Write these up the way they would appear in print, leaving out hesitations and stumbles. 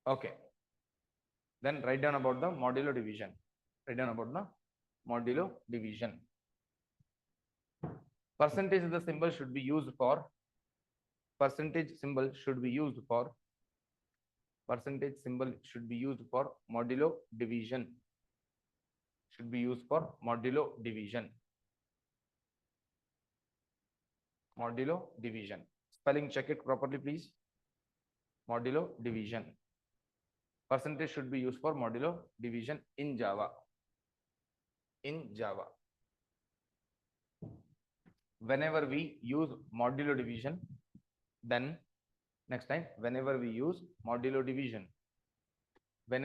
Okay. Then write down about the modulo division. Write down about the modulo division. Percentage of the symbol should be used for percentage symbol should be used for percentage symbol should be used for modulo division. Should be used for modulo division. Modulo division. Spelling check it properly, please. Modulo division. Percentage should be used for modulo division in Java. In Java. Whenever we use modulo division, then next time, whenever we use modulo division, then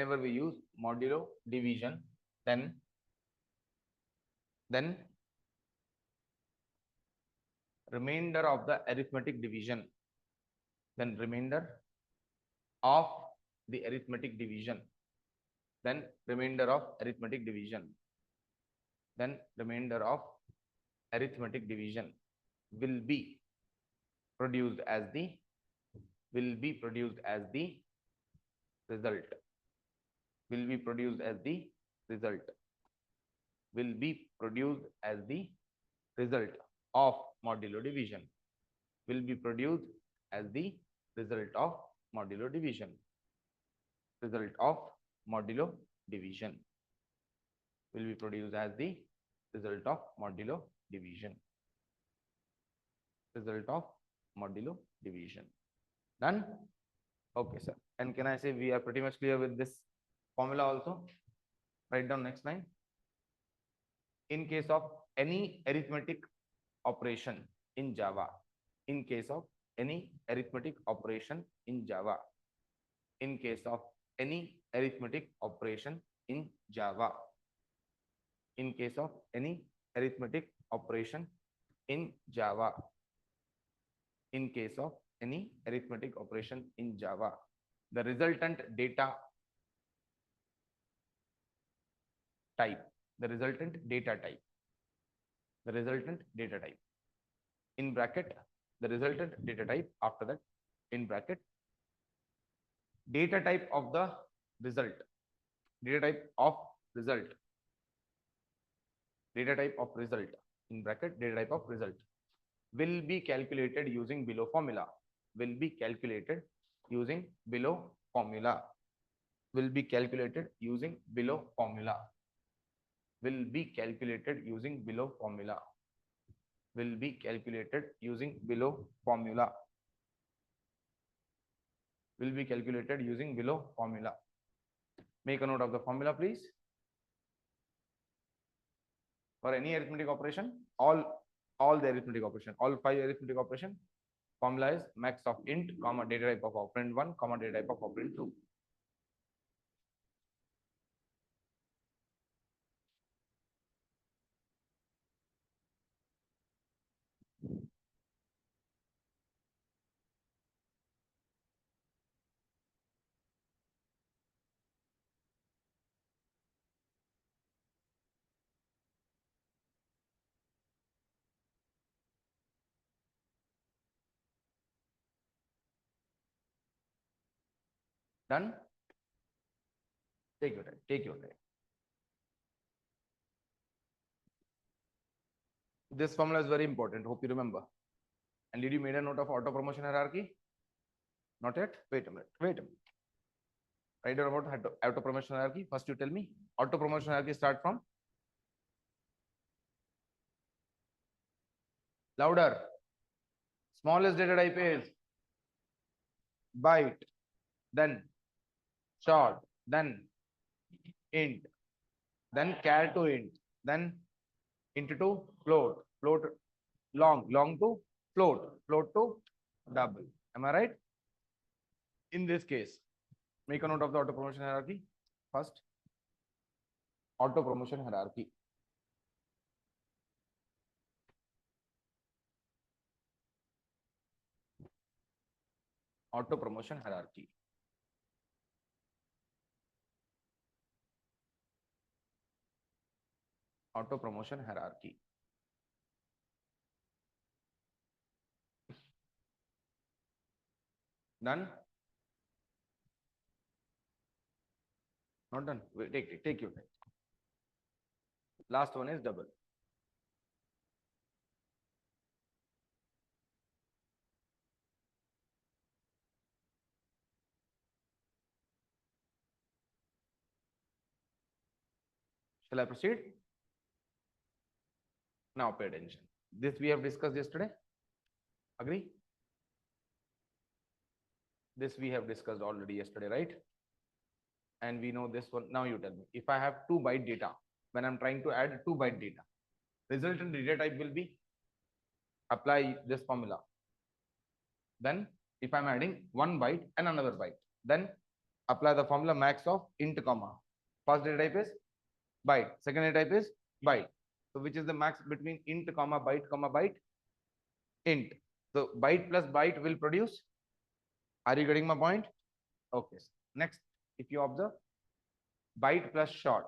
remainder of the arithmetic division, then remainder of the arithmetic division, then remainder of arithmetic division, then remainder of arithmetic division will be produced as the result, will be produced as the result, will be produced as the result of modulo division, will be produced as the result of modulo division, result of modulo division will be produced as the result of modulo division, result of modulo division. Done? Okay, sir. And can I say we are pretty much clear with this formula also? Write down next line. In case of any arithmetic operation in Java, in case of any arithmetic operation in Java, in case of any arithmetic operation in Java, in case of any arithmetic operation in Java, in case of any arithmetic operation in Java, the resultant data type, the resultant data type, the resultant data type, in bracket, the resultant data type, after that, in bracket, data type of the result, data type of result, data type of result, in bracket, data type of result, will be calculated using below formula, will be calculated using below formula, will be calculated using below formula, will be calculated using below formula, will be calculated using below formula, will be calculated using below formula. Make a note of the formula, please. For any arithmetic operation, all the arithmetic operation, all 5 arithmetic operation, formula is max of int, comma, data type of operand 1, comma, data type of operand 2. Done? Take your time. Take your time. This formula is very important. Hope you remember. And did you make a note of auto promotion hierarchy? Not yet? Wait a minute. Wait a minute. Write down about auto promotion hierarchy. First, you tell me. Auto promotion hierarchy start from louder. Smallest data type is byte, then short, then int, then char to int, then int to float, float long, long to float, float to double. Am I right? In this case, make a note of the auto promotion hierarchy. First, auto promotion hierarchy. Auto promotion hierarchy. Auto promotion hierarchy. Done? Not done. Wait, take your time. Last one is double. Shall I proceed? Now pay attention. This we have discussed yesterday. Agree? This we have discussed already yesterday, right? And we know this one. Now you tell me. If I have 2 byte data, when I'm trying to add 2 byte data, resultant data type will be, apply this formula. Then if I'm adding 1 byte and another byte, then apply the formula max of int comma. First data type is byte. Second data type is byte. So which is the max between int comma byte int. So byte plus byte will produce. Are you getting my point? Okay. Next, if you observe, byte plus short.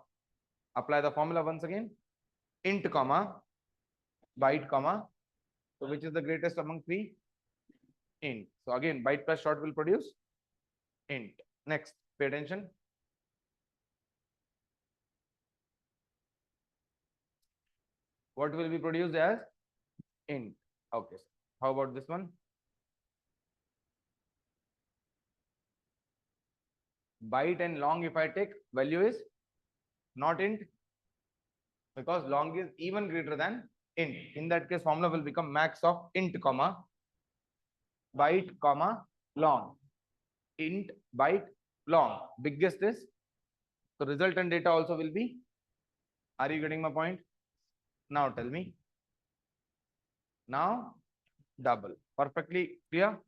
Apply the formula once again. Int comma byte comma. So which is the greatest among 3? Int. So again, byte plus short will produce int. Next, pay attention. What will be produced as int? Okay. How about this one? Byte and long, if I take, value is not int, because long is even greater than int. In that case, formula will become max of int comma byte comma long. Int byte long. Biggest is, so resultant data also will be. Are you getting my point? Now tell me. Now double. Perfectly clear.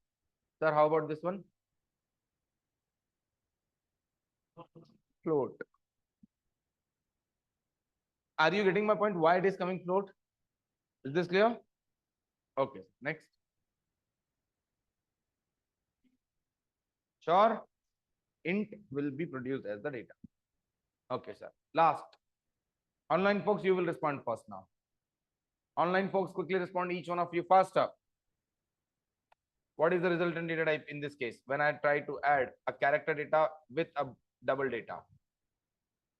Sir, how about this one? Float. Are you getting my point? Why it is coming float? Is this clear? Okay. Next. Sure. Int will be produced as the data. Okay, sir. Last. Online folks, you will respond first now. Online folks, quickly respond, each one of you faster. What is the resultant data type in this case? When I try to add a character data with a double data,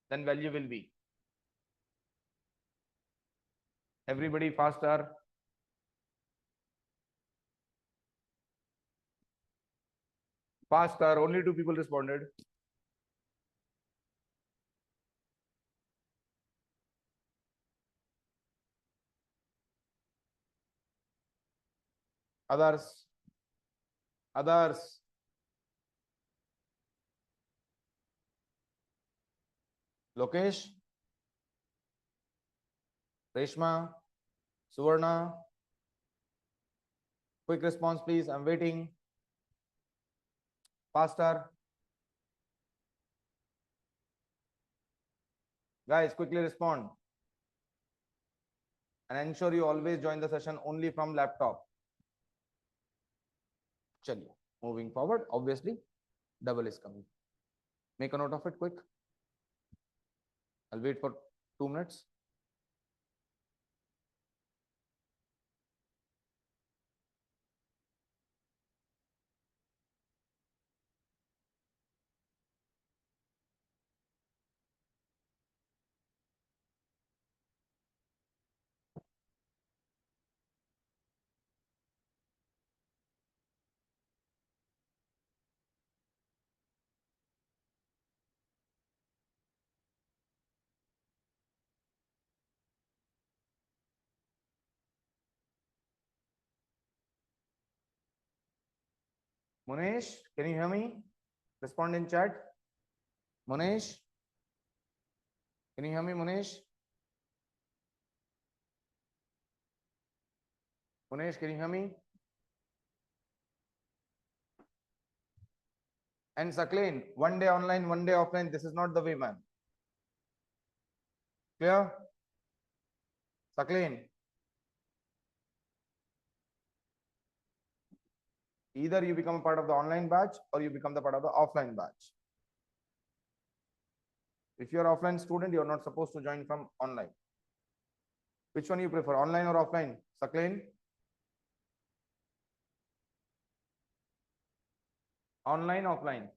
then value will be. Everybody faster. Faster. Only 2 people responded. Others. Others. Lokesh. Reshma. Suvarna. Quick response, please. I'm waiting. Faster. Guys, quickly respond. And ensure you always join the session only from laptop. Chaliye. Moving forward, obviously, double is coming. Make a note of it quick. I'll wait for 2 minutes. Munesh, can you hear me? Respond in chat. Munesh, can you hear me, Munesh? Munesh, can you hear me? And Sakleen, 1 day online, 1 day offline. This is not the way, man. Clear? Sakleen. Either you become a part of the online batch or you become the part of the offline batch. If you're offline student, you're not supposed to join from online. Which one you prefer, online or offline? Sakleen? Online, offline?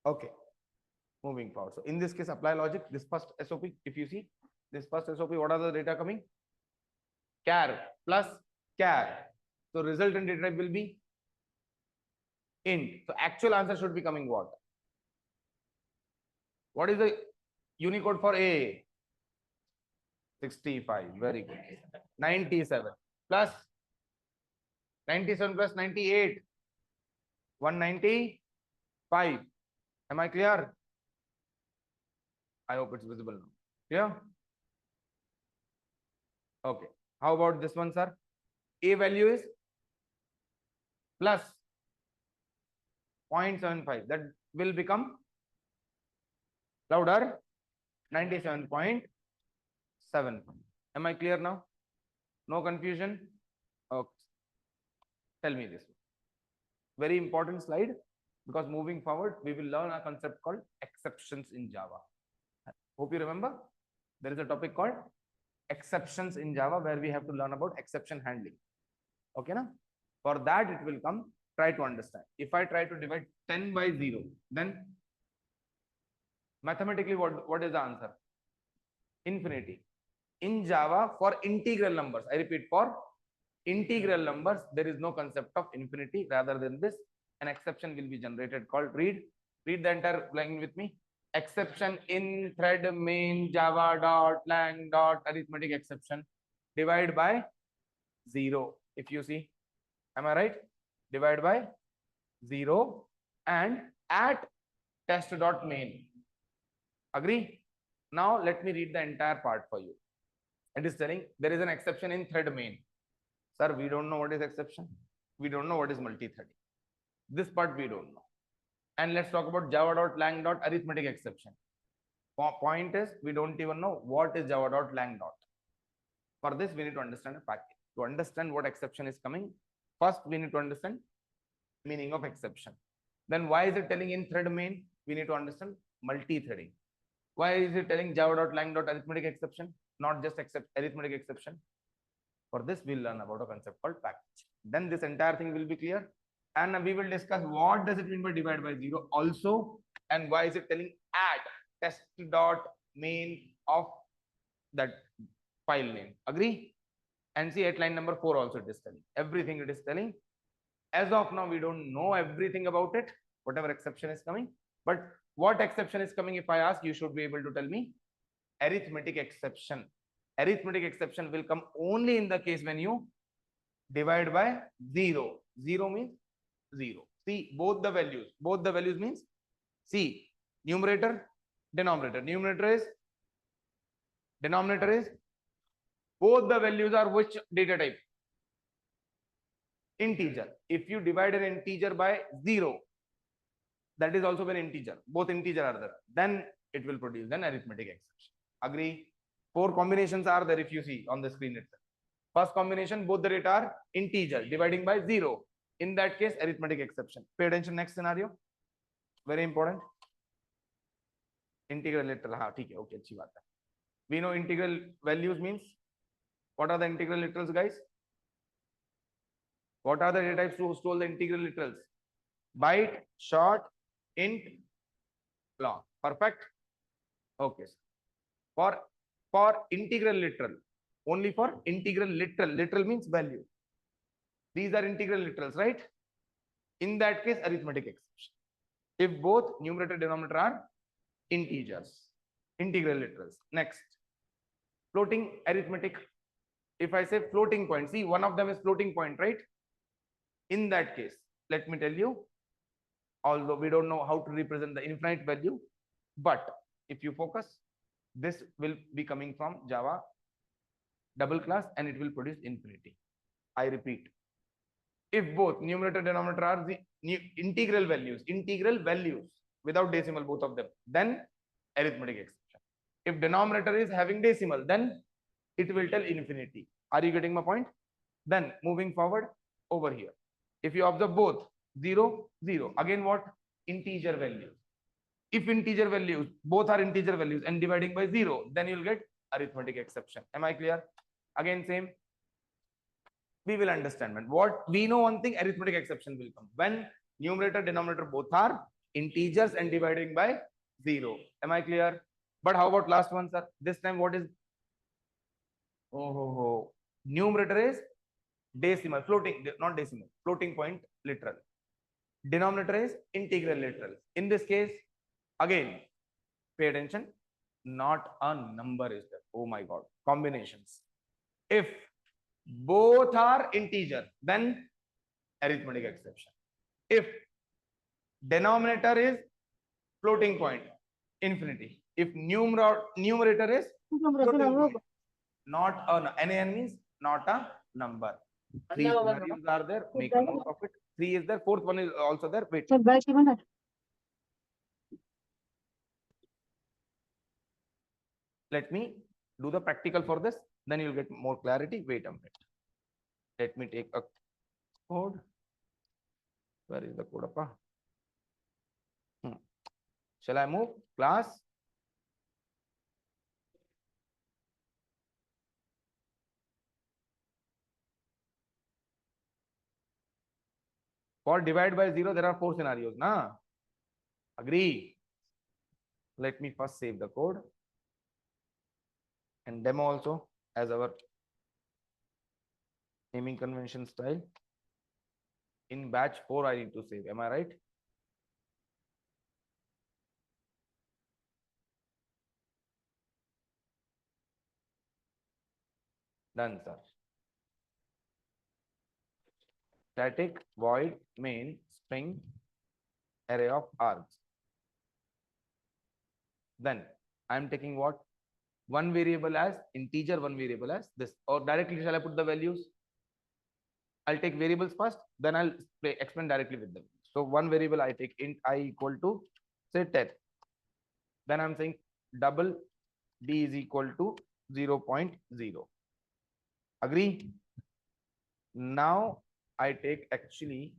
Okay, moving forward. So in this case, apply logic. This first SOP, if you see this first SOP, what are the data coming? Char plus char. So resultant data type will be int. So actual answer should be coming what? What is the Unicode for A? 65. Very good. 97 plus 97 plus 98. 195. Am I clear? I hope it's visible now. Yeah. Okay. How about this one, sir? A value is plus 0.75. That will become louder. 97.7. Am I clear now? No confusion? Okay. Tell me this. Very important slide, because moving forward, we will learn a concept called exceptions in Java. Hope you remember. There is a topic called exceptions in Java where we have to learn about exception handling. Okay, na? For that, it will come. Try to understand. If I try to divide 10 by 0, then mathematically, what is the answer? Infinity. In Java, for integral numbers, I repeat, for integral numbers, there is no concept of infinity. Rather than this, an exception will be generated called read the entire line with me. Exception in thread main java dot lang dot arithmetic exception divide by 0. If you see, am I right? Divide by 0 and at test dot main. Agree? Now let me read the entire part for you. It is telling there is an exception in thread main. Sir, we don't know what is exception. We don't know what is multi-threading. This part we don't know. And let's talk about java.lang dot arithmetic exception. Point is, we don't even know what is java.lang dot. For this, we need to understand a package. To understand what exception is coming, first we need to understand meaning of exception. Then why is it telling in thread main? We need to understand multi-threading. Why is it telling java.lang dot arithmetic exception, not just arithmetic exception? For this, we'll learn about a concept called package. Then this entire thing will be clear. And we will discuss what does it mean by divide by 0 also, and why is it telling add test dot main of that file name. Agree? And see at line number 4 also it is telling. Everything it is telling. As of now, we don't know everything about it, whatever exception is coming. But what exception is coming, if I ask, you should be able to tell me. Arithmetic exception. Arithmetic exception will come only in the case when you divide by 0. 0 means 0. See, both the values. Both the values means, see, numerator, denominator. Denominator is, both the values are which data type? Integer. If you divide an integer by 0, that is also an integer. Both integer are there. Then it will produce an arithmetic exception. Agree? 4 combinations are there if you see on the screen itself. First combination, both the data are integer, dividing by 0. In that case, arithmetic exception. Pay attention, next scenario. Very important. Integral literal. Okay, अच्छी बात है. We know integral values means, what are the integral literals, guys? What are the data types to store the integral literals? Byte, short, int, long. Perfect. Okay. For integral literal, only for integral literal. Literal means value. These are integral literals, right? In that case, arithmetic exception. If both numerator and denominator are integers, integral literals. Next, floating arithmetic. If I say floating point, see, one of them is floating point, right? In that case, let me tell you, although we don't know how to represent the infinite value, but if you focus, this will be coming from Java double class and it will produce infinity. I repeat, if both numerator and denominator are the integral values without decimal, both of them, then arithmetic exception. If denominator is having decimal, then it will tell infinity. Are you getting my point? Then moving forward over here, if you observe both 0, 0, again what? Integer values. If integer values, both are integer values and dividing by 0, then you'll get arithmetic exception. Am I clear? Again, same. We will understand. What we know, one thing, arithmetic exception will come when numerator, denominator both are integers and dividing by 0. Am I clear? But how about last one, sir? This time what is, numerator is decimal, floating, not decimal, floating point literal. Denominator is integral literal. In this case, again, pay attention, not a number is there. Oh my God, combinations. If both are integer, then arithmetic exception. If denominator is floating point, infinity. If numerator is floating point, not a NaN means not a number. Three scenarios are there. Make a note of it. 3 is there. Fourth one is also there. Wait. Let me do the practical for this. Then you'll get more clarity. Wait a minute. Let me take a code. Where is the code? Appa? Shall I move? Class? For divide by 0, there are 4 scenarios. Na? Agree? Let me first save the code and demo also as our naming convention style. In batch 4, I need to save. Am I right? Done, sir. Static void main string array of args. Then I am taking what? One variable as integer, one variable as this. Or directly shall I put the values? I'll take variables first, then I'll explain directly with them. So one variable I take int I equal to say 10. Then I'm saying double d is equal to 0.0. Agree? Now I take actually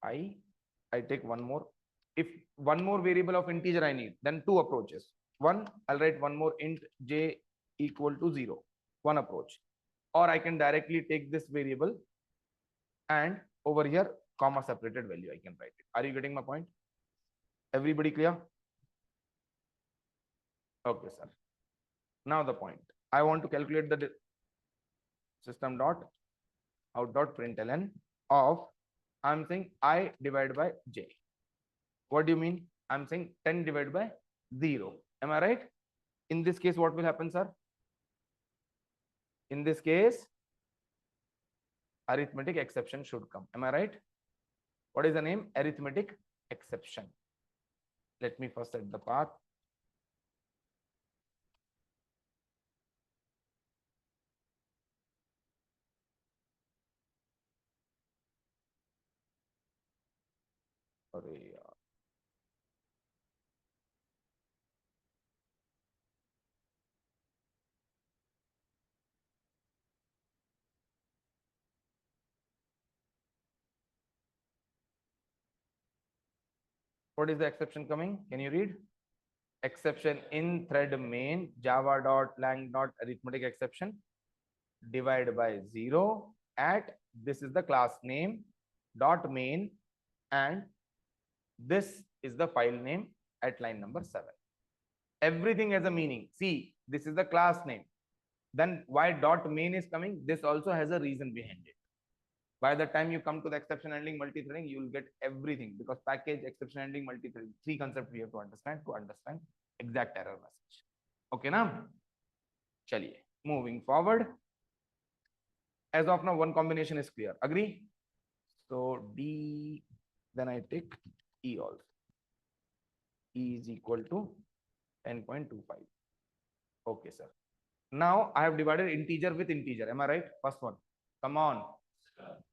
I take one more. If one more variable of integer I need, then 2 approaches. One, I'll write one more int j equal to 0. One approach. Or I can directly take this variable and over here, comma separated value, I can write it. Are you getting my point? Everybody clear? Okay, sir. Now the point. I want to calculate the system dot out dot println of, I'm saying I divided by j. What do you mean? I'm saying 10 divided by 0. Am I right? In this case, what will happen, sir? In this case, arithmetic exception should come. Am I right? What is the name? Arithmetic exception. Let me first set the path. What is the exception coming? Can you read? Exception in thread main java dot lang dot arithmetic exception divide by 0 at, this is the class name dot main, and this is the file name at line number 7. Everything has a meaning. See, this is the class name. Then why dot main is coming? This also has a reason behind it. By the time you come to the exception handling multi-threading, you will get everything, because package, exception handling, multi-threading, 3 concepts we have to understand exact error message. Okay, now, chaliye, moving forward. As of now, one combination is clear. Agree? So D, then I take E also. E is equal to 10.25. Okay, sir. Now I have divided integer with integer. Am I right? First one. Come on.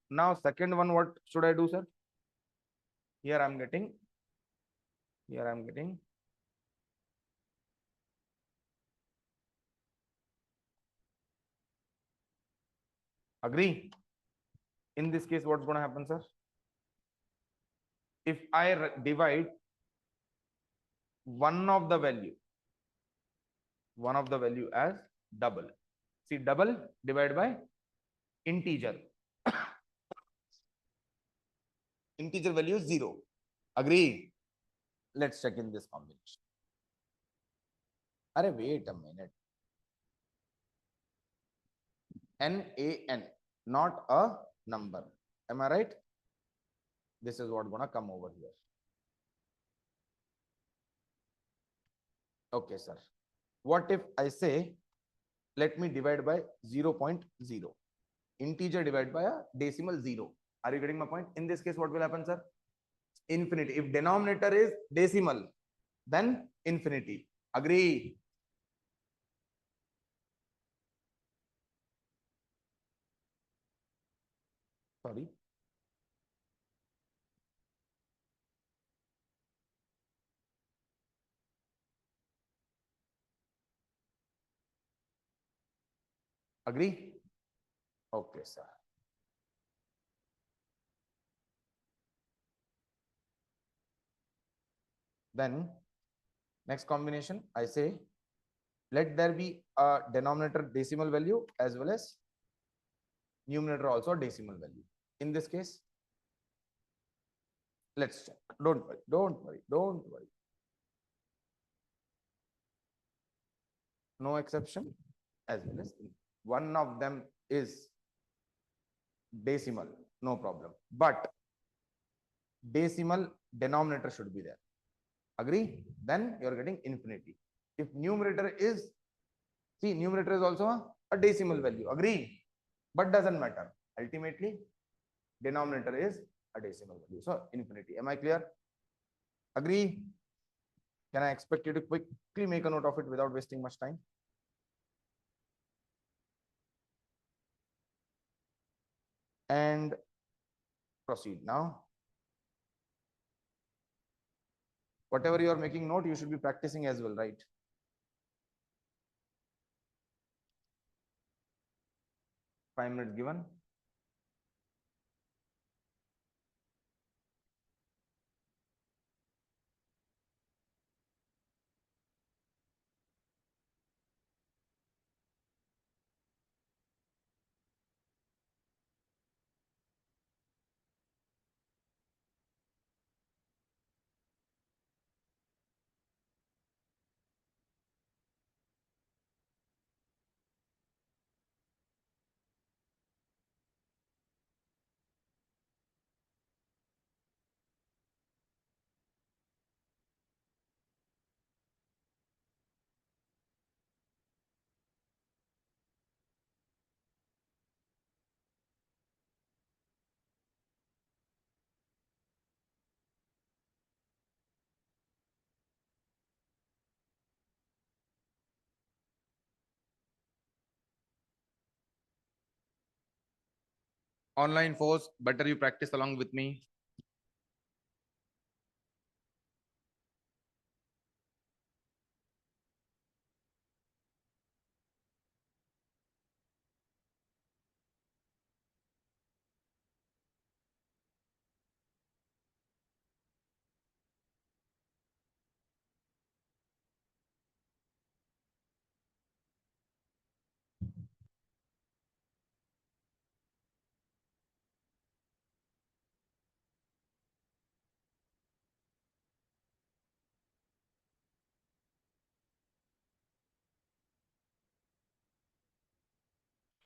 Now, second one, what should I do, sir? Here I'm getting. Agree? In this case, what's going to happen, sir? If I divide one of the value as double. See, double divided by integer. integer value is 0. Agree? Let's check in this combination. Arey, wait a minute. NaN, not a number. Am I right? This is what gonna come over here. Okay, sir. What if I say, let me divide by 0.0? Integer divided by a decimal 0. Are you getting my point? In this case, what will happen, sir? Infinity. If denominator is decimal, then infinity. Agree? Sorry. Agree? Okay, sir. Then next combination, I say, let there be a denominator decimal value as well as numerator also decimal value. In this case, let's check. Don't worry, don't worry, don't worry. No exception as well as one of them is decimal, no problem. But decimal denominator should be there. Agree? Then you're getting infinity. If numerator is, see, numerator is also a decimal value. Agree? But doesn't matter. Ultimately, denominator is a decimal value. So infinity. Am I clear? Agree? Can I expect you to quickly make a note of it without wasting much time? And proceed now. Whatever you are making note, you should be practicing as well, right? Five minutes given. Online force, better you practice along with me.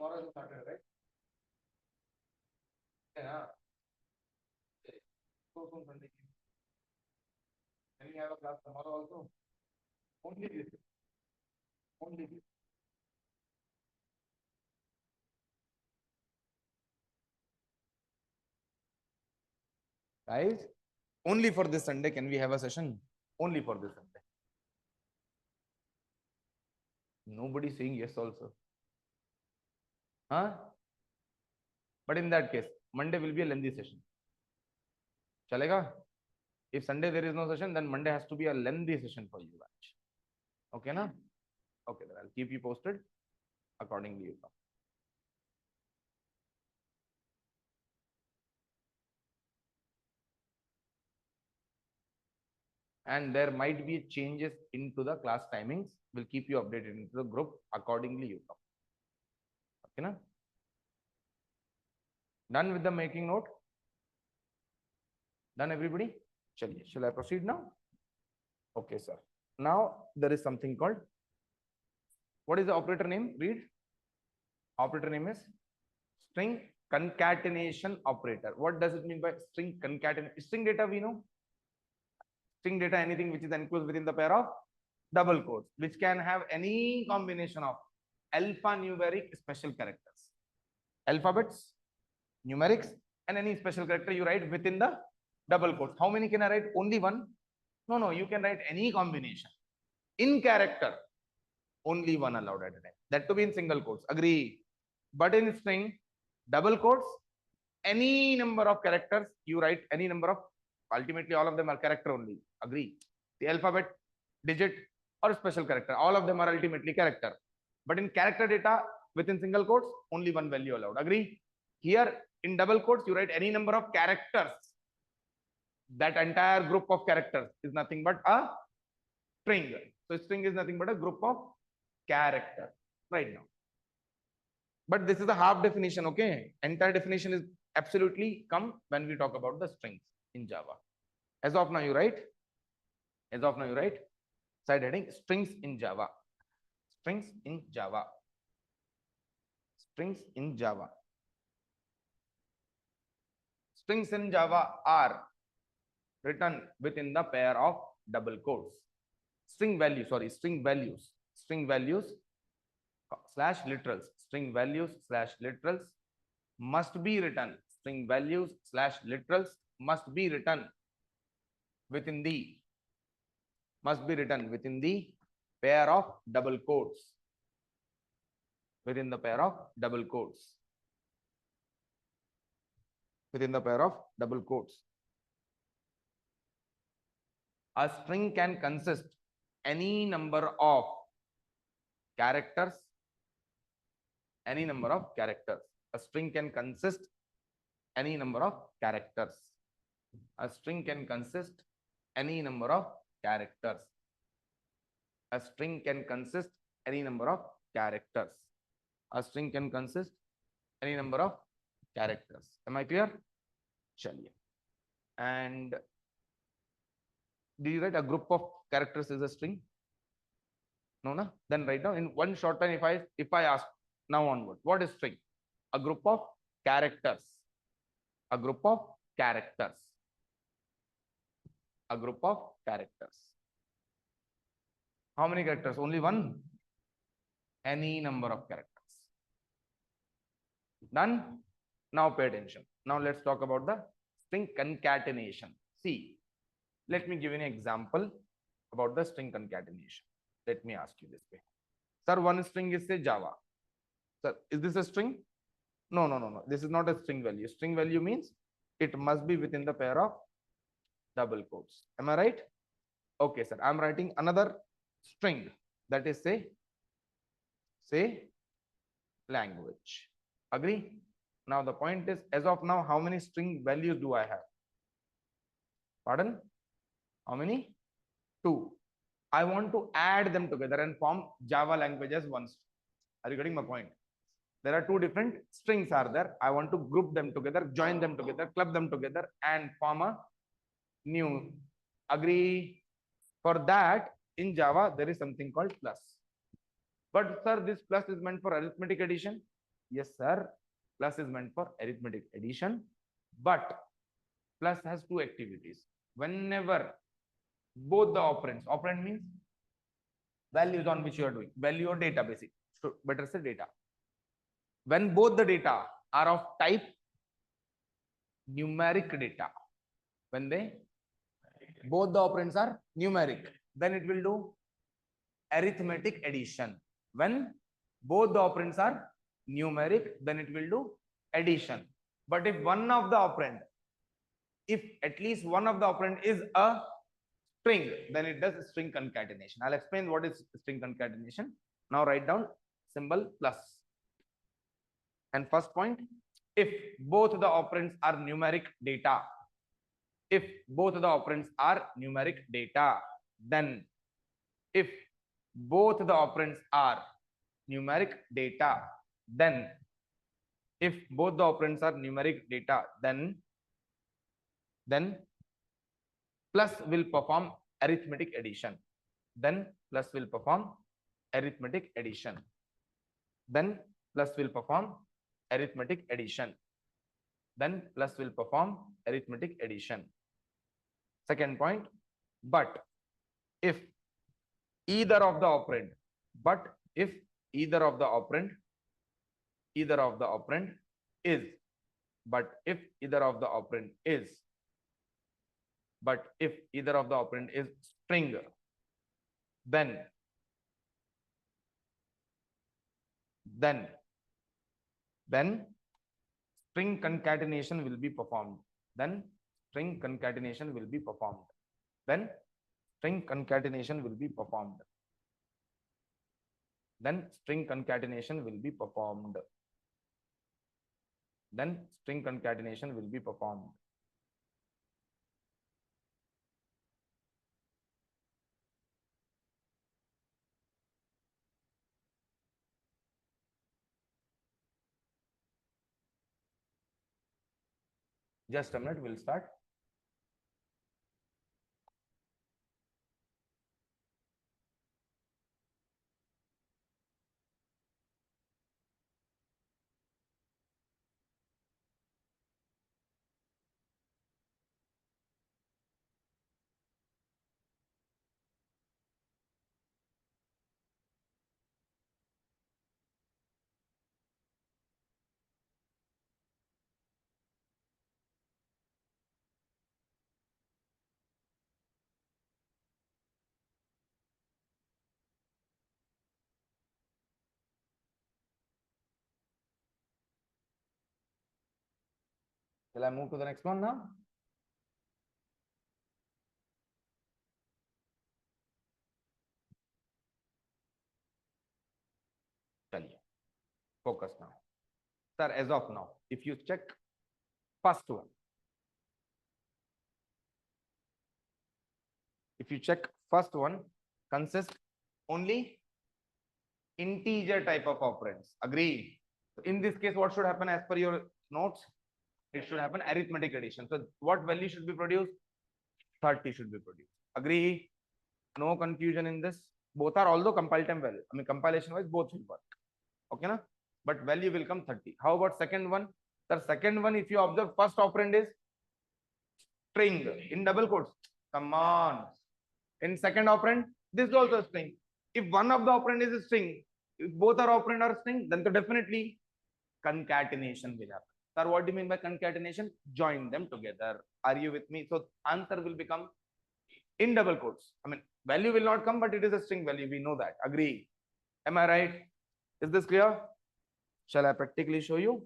Tomorrow is Saturday, right? Yeah. So soon Sunday. Can we have a class tomorrow also? Only this. Only this. Guys, only for this Sunday can we have a session? Only for this Sunday. Nobody saying yes also. Huh? But in that case, Monday will be a lengthy session. Chalega? If Sunday there is no session, then Monday has to be a lengthy session for you. Okay, na? Okay, then I'll keep you posted accordingly. You come. And there might be changes into the class timings. We'll keep you updated into the group accordingly. You come. Okay, na? Done with the making note? Done, everybody? Chaliye, shall I proceed now? Okay, sir. Now there is something called, what is the operator name? Read. Operator name is string concatenation operator. What does it mean by string concatenation? String data we know. String data, anything which is enclosed within the pair of double quotes, which can have any combination of alphanumeric special characters, alphabets, numerics, and any special character you write within the double quotes. How many can I write? Only one? No, you can write any combination. In character, only one allowed at a time. That to be in single quotes. Agree. But in string, double quotes, any number of characters you write, any number of, ultimately all of them are character only. Agree. The alphabet, digit, or special character, all of them are ultimately character. But in character data, within single quotes, only one value allowed. Agree. Here in double quotes, you write any number of characters. That entire group of characters is nothing but a string. So string is nothing but a group of characters right now. But this is a half definition, okay? Entire definition is absolutely come when we talk about the strings in Java. As of now, you write. As of now, you write. Side heading, strings in Java. Strings in Java. Strings in Java. Strings in Java are written within the pair of double quotes. String values slash literals. String values slash literals must be written. String values slash literals must be written within the pair of double quotes. Within the pair of double quotes. Within the pair of double quotes. A string can consist any number of characters. Any number of characters. A string can consist any number of characters. A string can consist any number of characters. A string can consist any number of characters. A string can consist any number of characters. Am I clear? Chaliye. And did you write a group of characters is a string? No, no. Then write down in one short time. If I ask now onward, what is string? A group of characters. A group of characters. A group of characters. How many characters? Only one? Any number of characters. Done? Now pay attention. Now let's talk about the string concatenation. See, let me give you an example about the string concatenation. Let me ask you this way. Sir, one string is say Java. Sir, is this a string? No. This is not a string value. String value means it must be within the pair of double quotes. Am I right? Okay, sir. I'm writing another string that is say language. Agree? Now the point is, as of now, how many string values do I have? Pardon? How many? 2. I want to add them together and form Java language as one string. Are you getting my point? There are 2 different strings are there. I want to group them together, join them together, club them together and form a new. Agree? For that, in Java, there is something called plus. But sir, this plus is meant for arithmetic addition. Yes, sir. Plus is meant for arithmetic addition. But plus has 2 activities. Whenever both the operand means values on which you are doing, value or data basic. So better say data. When both the data are of type numeric data, when both the operands are numeric, then it will do arithmetic addition. When both the operands are numeric, then it will do addition. But if at least one of the operand is a string, then it does string concatenation. I'll explain what is string concatenation. Now write down symbol plus. And first point, if both the operands are numeric data, then if both the operands are numeric data, then if both the operands are numeric data, then plus will perform arithmetic addition. Then plus will perform arithmetic addition. Then plus will perform arithmetic addition. Then plus will perform arithmetic addition. Second point, but if either of the operand, but if either of the operand is, but if either of the operand is, but if either of the operand is string, then string concatenation will be performed. Then string concatenation will be performed. Then string concatenation will be performed. Then string concatenation will be performed. Then string concatenation will be performed. Just a minute, we'll start. Shall I move to the next one now? Focus now. Sir, as of now, if you check first one, consists only integer type of operands. Agree? So in this case, what should happen as per your notes? It should happen arithmetic addition. So what value should be produced? 30 should be produced. Agree? No confusion in this. Both are although compile time value. I mean compilation wise both will work. Okay na? But value will come 30. How about second one? The second one, if you observe, first operand is string in double quotes. Come on. In second operand, this is also a string. If one of the operand is a string, if both are operand or string, then definitely concatenation will happen. Sir, what do you mean by concatenation? Join them together. Are you with me? So answer will become in double quotes. I mean, value will not come, but it is a string value. We know that. Agree. Am I right? Is this clear? Shall I practically show you?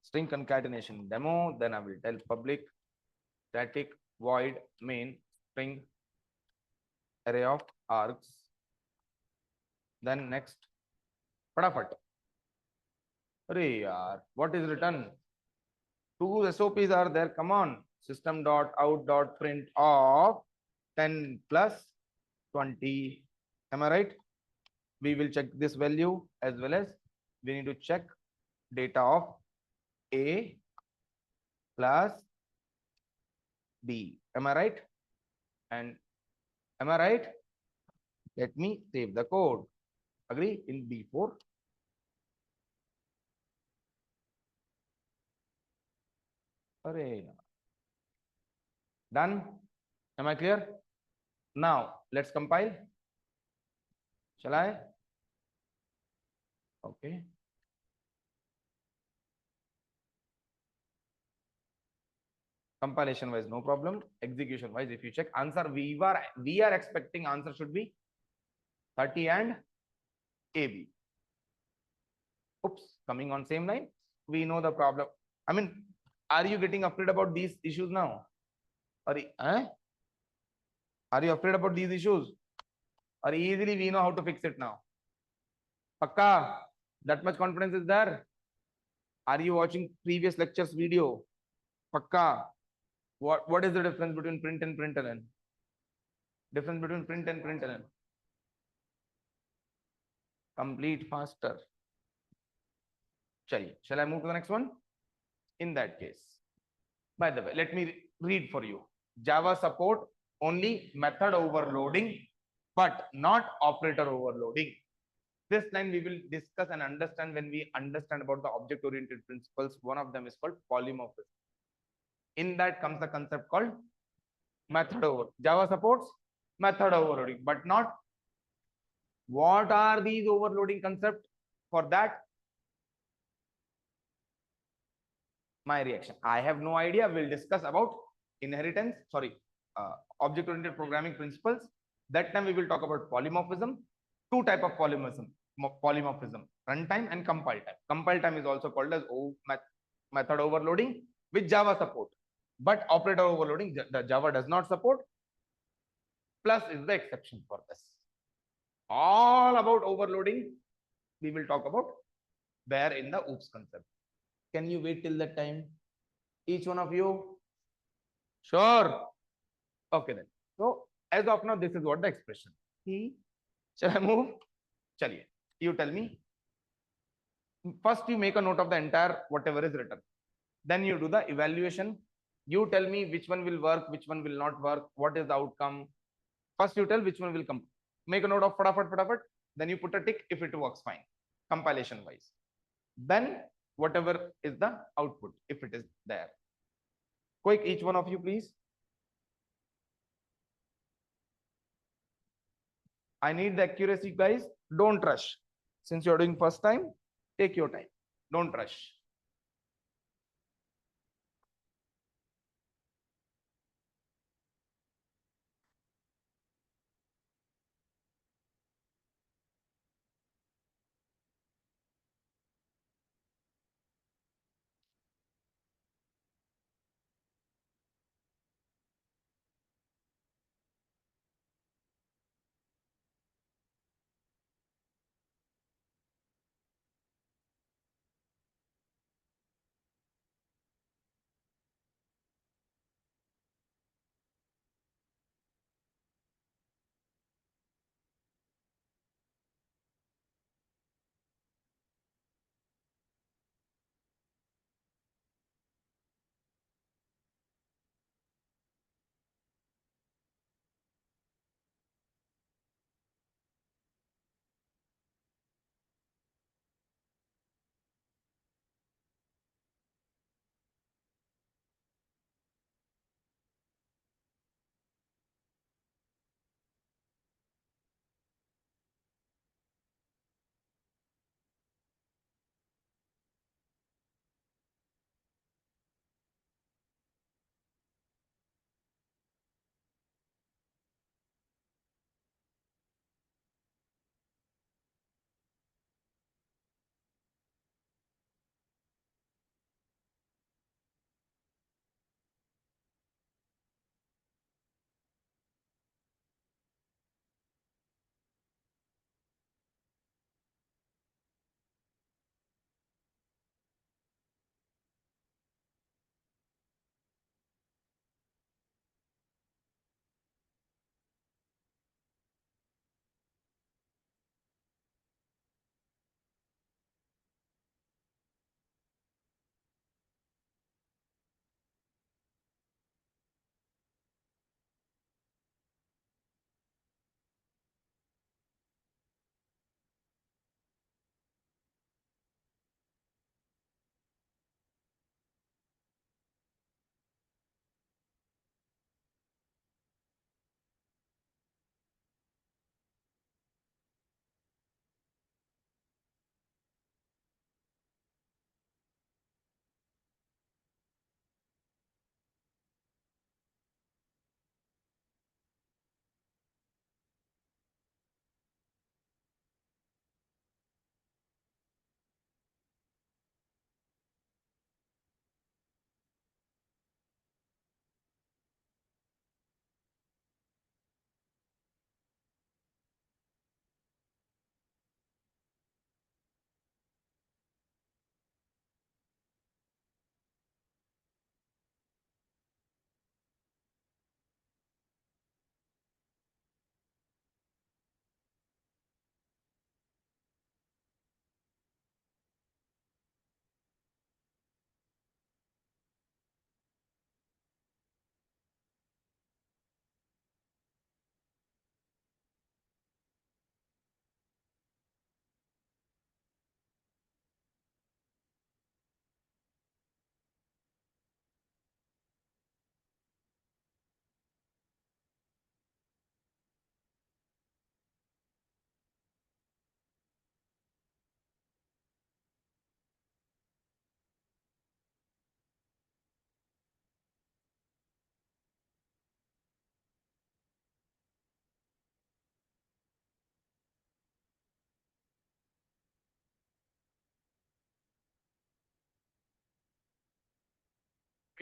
String concatenation demo. Then I will tell public static void main string array of args. Then next, padafat. Array yaar, what is written? Two SOPs are there. Come on. System.out.print of 10 plus 20. Am I right? We will check this value as well as we need to check data of A plus B. Am I right? And am I right? Let me save the code. Agree? In B4. Array. Done? Am I clear? Now, let's compile. Shall I? Okay. Compilation wise, no problem. Execution wise, if you check answer, we are expecting answer should be 30 and AB. Oops, coming on same line. We know the problem. I mean, are you getting afraid about these issues now? Are you afraid about these issues? Or easily we know how to fix it now? Pakka, that much confidence is there? Are you watching previous lectures video? Pakka. What is the difference between print and println? Difference between print and println? Complete faster. Chaliye. Shall I move to the next one? In that case, by the way, let me read for you. Java support only method overloading, but not operator overloading. This line we will discuss and understand when we understand about the object oriented principles. One of them is called polymorphism. In that comes the concept called method over. Java supports method overloading, but not. What are these overloading concepts? For that, my reaction. I have no idea. We'll discuss about inheritance, sorry, object-oriented programming principles. That time we will talk about polymorphism. Two type of polymorphism, runtime and compile time. Compile time is also called as method overloading, with Java support. But operator overloading, the Java does not support. Plus is the exception for this. All about overloading, we will talk about there in the OOPS concept. Can you wait till that time? Each one of you? Sure. Okay then. So as of now, this is what the expression. Shall I move? Chaliye. You tell me. First, you make a note of the entire whatever is written. Then you do the evaluation. You tell me which one will work, which one will not work, what is the outcome. First, you tell which one will come. Make a note of fatafat. Then you put a tick if it works fine, compilation wise. Then whatever is the output, if it is there. Quick, each one of you, please. I need the accuracy, guys. Don't rush. Since you're doing first time, take your time. Don't rush.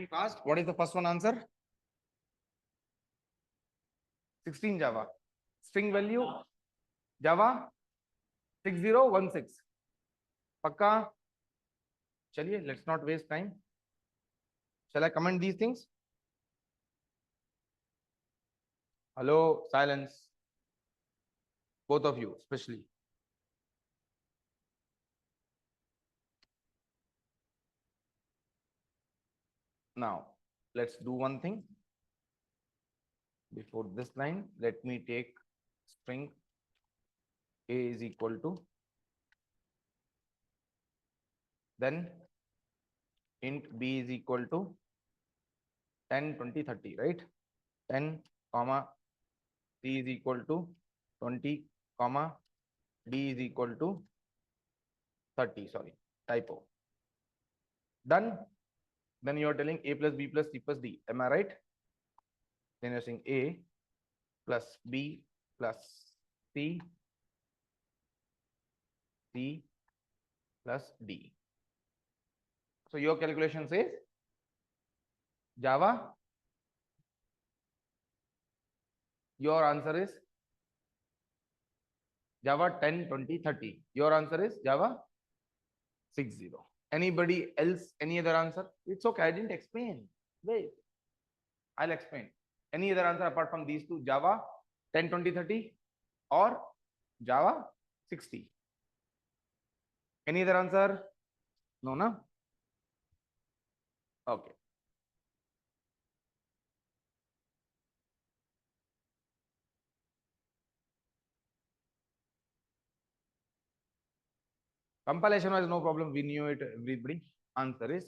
Fast. What is the first one answer? 16 Java. String value Java 6016. Pakka? Chaliye, let's not waste time. Shall I comment these things? Hello, silence. Both of you, especially. Now, let's do one thing. Before this line, let me take string A is equal to, then int B is equal to 10, 20, 30, right? 10, comma, C is equal to 20, comma, D is equal to 30, sorry, typo. Done. Then you are telling A plus B plus C plus D. Am I right? Then you're saying A plus B plus C plus D. So your calculation says Java. Your answer is Java 10, 20, 30. Your answer is Java 60. Anybody else? Any other answer? It's okay. I didn't explain. Wait. I'll explain. Any other answer apart from these two? Java 10, 20, 30 or Java 60? Any other answer? No, no? Okay. Compilation was no problem. We knew it, everybody. Answer is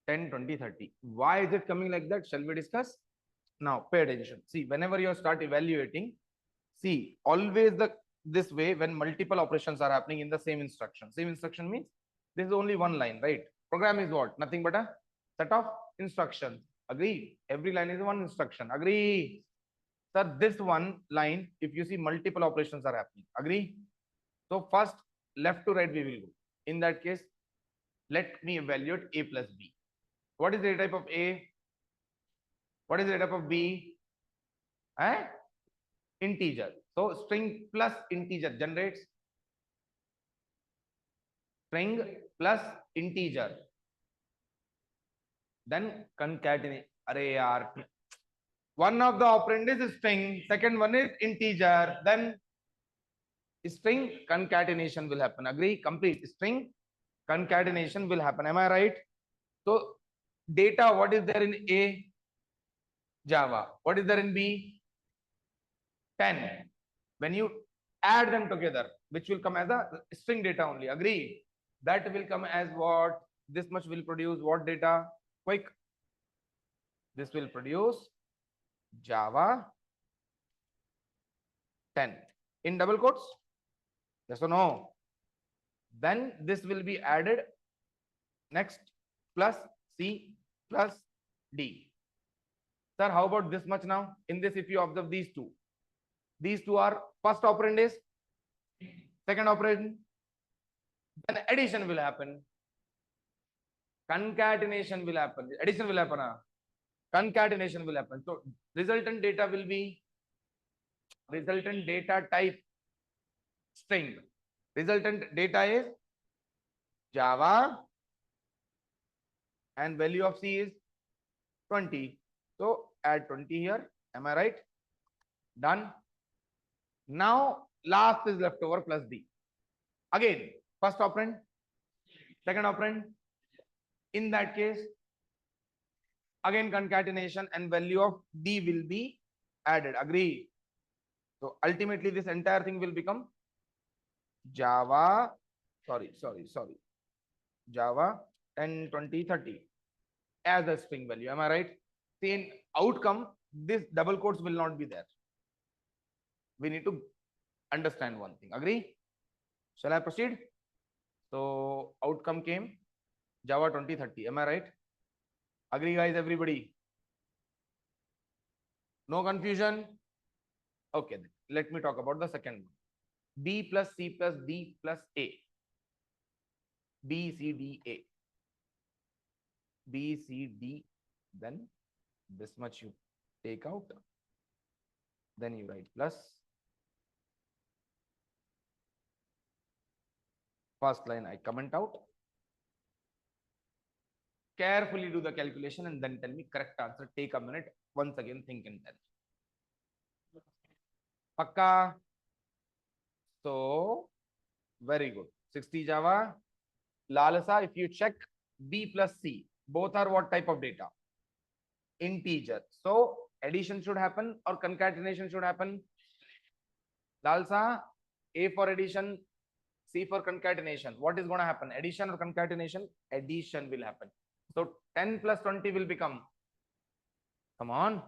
10, 20, 30. Why is it coming like that? Shall we discuss? Now, pay attention. See, whenever you start evaluating, see, always this way when multiple operations are happening in the same instruction. Same instruction means this is only one line, right? Program is what? Nothing but a set of instructions. Agree? Every line is one instruction. Agree? Sir, this one line, if you see multiple operations are happening. Agree? So first, left to right we will go. In that case, let me evaluate A plus B. What is the type of A? What is the type of B? Integer. So string plus integer generates string plus integer. Then concatenate. Array yaar. One of the operand is string, second one is integer. Then string concatenation will happen. Agree? Complete. String concatenation will happen. Am I right? So data, what is there in A? Java. What is there in B? 10. When you add them together, which will come as a string data only. Agree? That will come as what? This much will produce what data? Quick. This will produce Java 10 in double quotes. Yes or no? Then this will be added next plus C plus D. Sir, how about this much now? In this, if you observe these two are first operand is second operand. Then addition will happen. Concatenation will happen. Addition will happen. Concatenation will happen. So resultant data will be resultant data type string. Resultant data is Java and value of C is 20. So add 20 here. Am I right? Done. Now last is left over plus D. Again, first operand, second operand. In that case, again concatenation and value of D will be added. Agree? So ultimately this entire thing will become Java, Java 10, 20, 30 as a string value. Am I right? See, in outcome, this double quotes will not be there. We need to understand one thing. Agree? Shall I proceed? So outcome came Java 20, 30. Am I right? Agree, guys, everybody? No confusion? Okay, let me talk about the second one. B plus C plus D plus A. B, C, D, A. B, C, D, then this much you take out, then you write plus. First line I comment out. Carefully do the calculation and then tell me correct answer. Take a minute. Once again, think and tell. Pakka. So, very good. 60 Java. Lalasa, if you check B plus C, both are what type of data? Integer. So, addition should happen or concatenation should happen. Lalsa, A for addition, C for concatenation. What is going to happen? Addition or concatenation? Addition will happen. So 10 plus 20 will become, come on,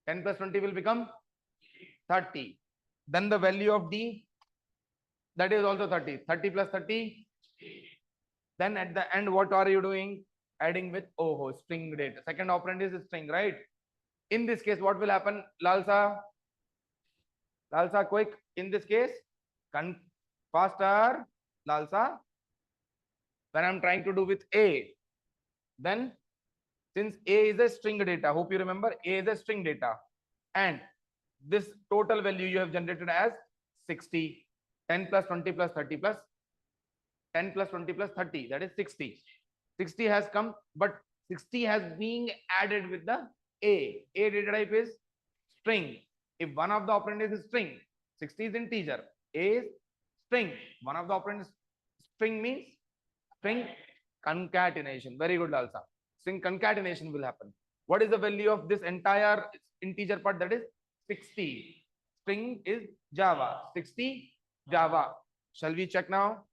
10 plus 20 will become 30. Then the value of D, that is also 30. 30 plus 30. Then at the end, what are you doing? Adding with string data. Second operand is string, right? In this case, what will happen? Lalsa, quick. In this case, faster, Lalsa. When I'm trying to do with A, then since A is a string data, hope you remember A is a string data, and this total value you have generated as 60. 10 plus 20 plus 30 plus 10 plus 20 plus 30, that is 60. 60 has come, but 60 has been added with the A. A data type is string. If one of the operand is string, 60 is integer. A is string. One of the operands string means string concatenation. Very good, Lalsa. String concatenation will happen. What is the value of this entire integer part? That is 60. String is Java. 60 Java. Shall we check now?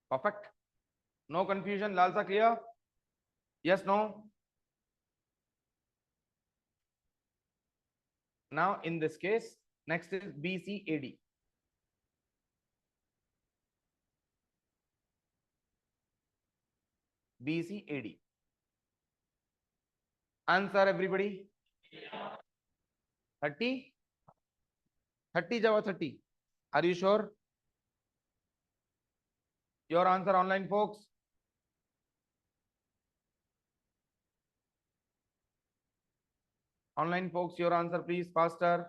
Perfect. No confusion. Lalsa, clear? Yes, no? Now, in this case, next is BCAD. BCAD. Answer, everybody. 30? 30 Java 30. Are you sure? Your answer online, folks. Online folks, your answer please, faster.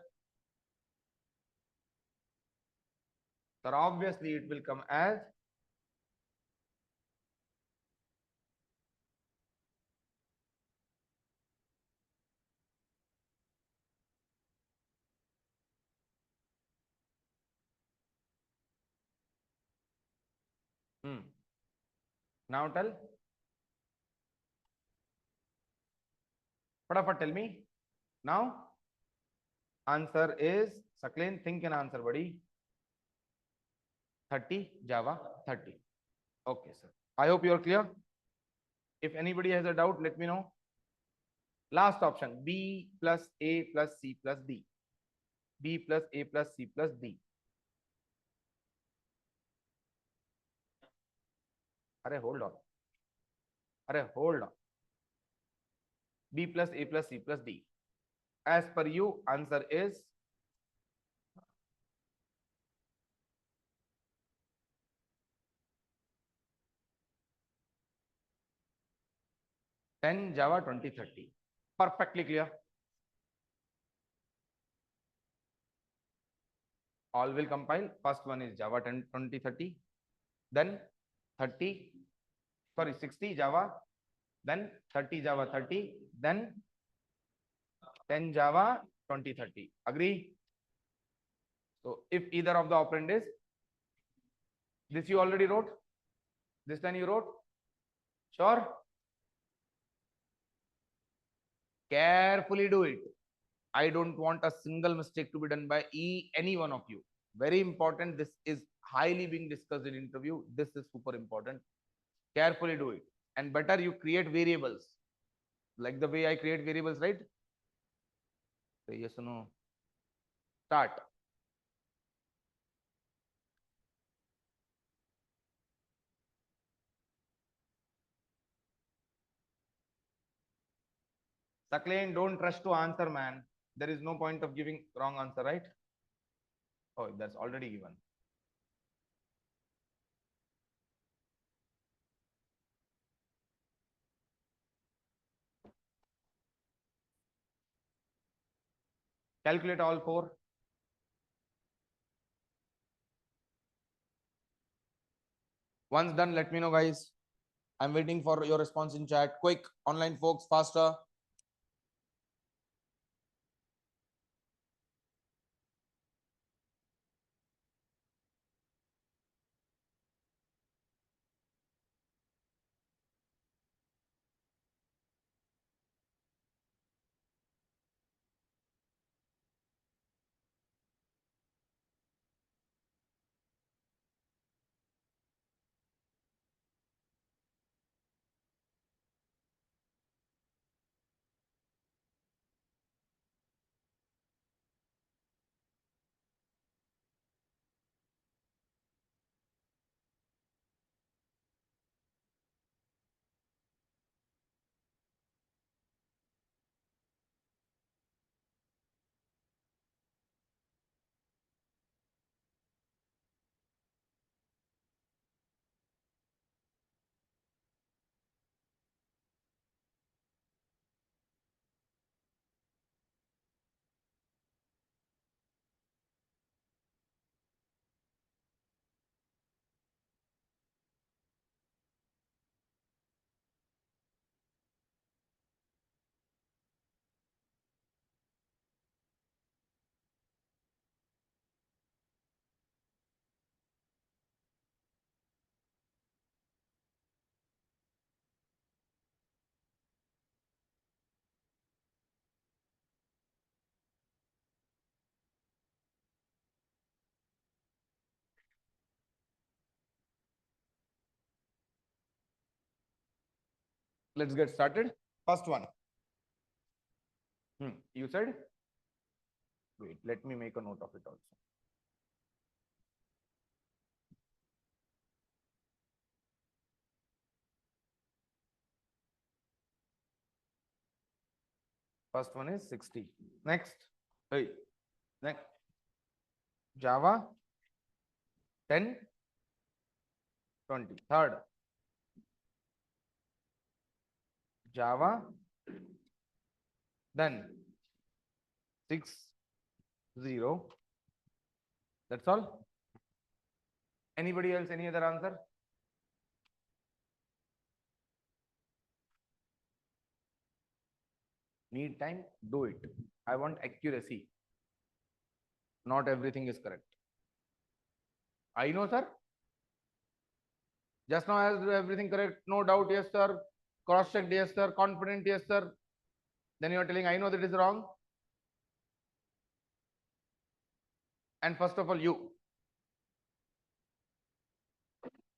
Sir, obviously it will come as Now tell. Fatapat tell me. Now, answer is, Sakleen, think and answer, buddy. 30, Java 30. Okay, sir. I hope you are clear. If anybody has a doubt, let me know. Last option, B plus A plus C plus D. B plus A plus C plus D. Arey, hold on. Hold on. B plus A plus C plus D. As per you, answer is ten Java 2030. Perfectly clear. All will compile. First one is Java 10 2030. Then 30, sorry, 60 Java. Then 30 Java 30. Then 10 Java 2030. Agree? So if either of the operand is, this you already wrote, this then you wrote, sure? Carefully do it. I don't want a single mistake to be done by any one of you. Very important. This is highly being discussed in interview. This is super important. Carefully do it. And better you create variables. Like the way I create variables, right? So yes or no? Start. Sakleen, don't rush to answer, man. There is no point of giving wrong answer, right? Oh, that's already given. Calculate all four. Once done, let me know, guys. I'm waiting for your response in chat. Quick, online folks, faster. Let's get started. First one. You said? Wait, let me make a note of it also. First one is 60. Next. Hey, next. Java 10, 20. Third. Java, then 6, 0. That's all. Anybody else? Any other answer? Need time? Do it. I want accuracy. Not everything is correct. I know, sir. Just now, as everything correct? No doubt, yes, sir. Cross checked, yes, sir. Confident, yes, sir. Then you are telling, I know that is wrong. And first of all, you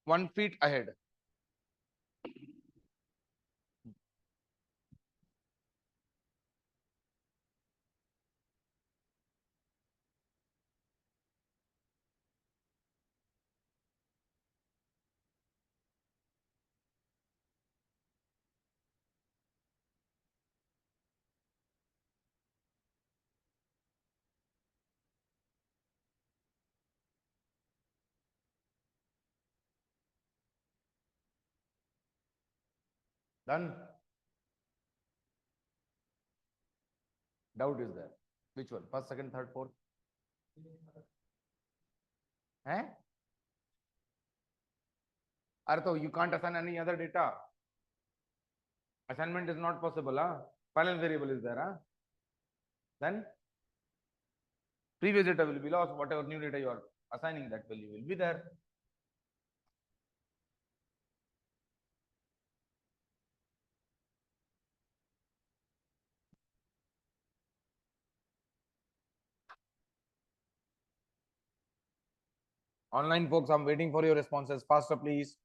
1 feet ahead. Done. Doubt is there. Which one? First, second, third, fourth? Eh? Artho, you can't assign any other data. Assignment is not possible. Final variable is there. Then previous data will be lost. Whatever new data you are assigning, that value will be there. Online folks, I'm waiting for your responses. Faster, please.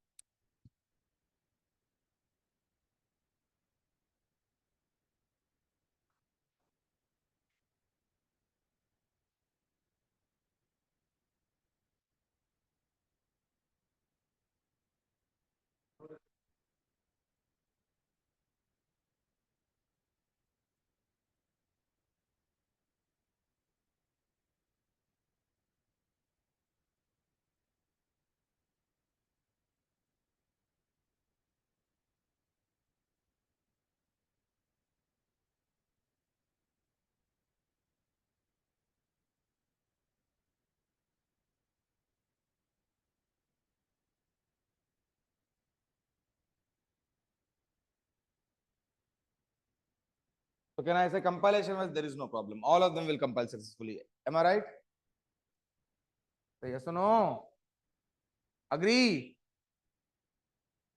So can I say compilation wise, there is no problem. All of them will compile successfully. Am I right? So yes or no? Agree?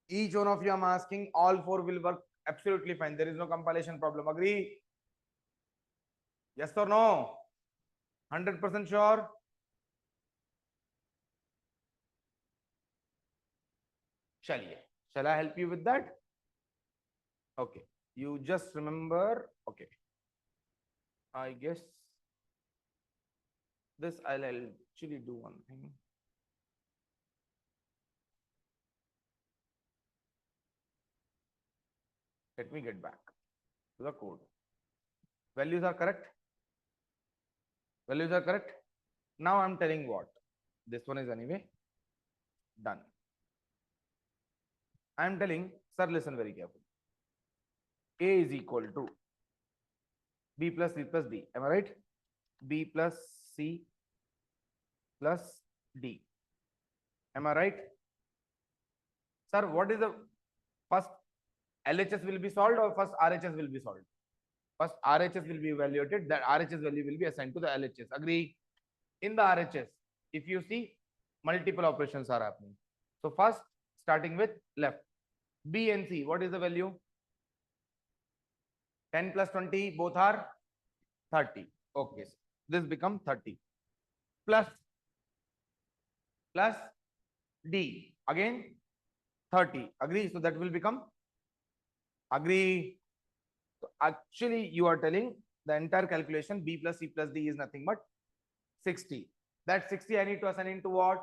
Each one of you I'm asking, all four will work absolutely fine. There is no compilation problem. Agree? Yes or no? 100% sure? Shall I help you with that? Okay. You just remember. Okay. I guess this I'll actually do one thing. Let me get back to the code. Values are correct. Values are correct. Now I'm telling what. This one is anyway done. I'm telling, sir, listen very carefully. A is equal to B plus C plus D. Am I right? B plus C plus D. Am I right? Sir, what is the first LHS will be solved or first RHS will be solved? First RHS will be evaluated. That RHS value will be assigned to the LHS. Agree? In the RHS, if you see, multiple operations are happening. So first, starting with left, B and C, what is the value? 10 plus 20, both are 30. Okay, so this becomes 30. Plus D, again 30. Agree? So that will become, agree? So actually, you are telling the entire calculation B plus C plus D is nothing but 60. That 60 I need to assign into what?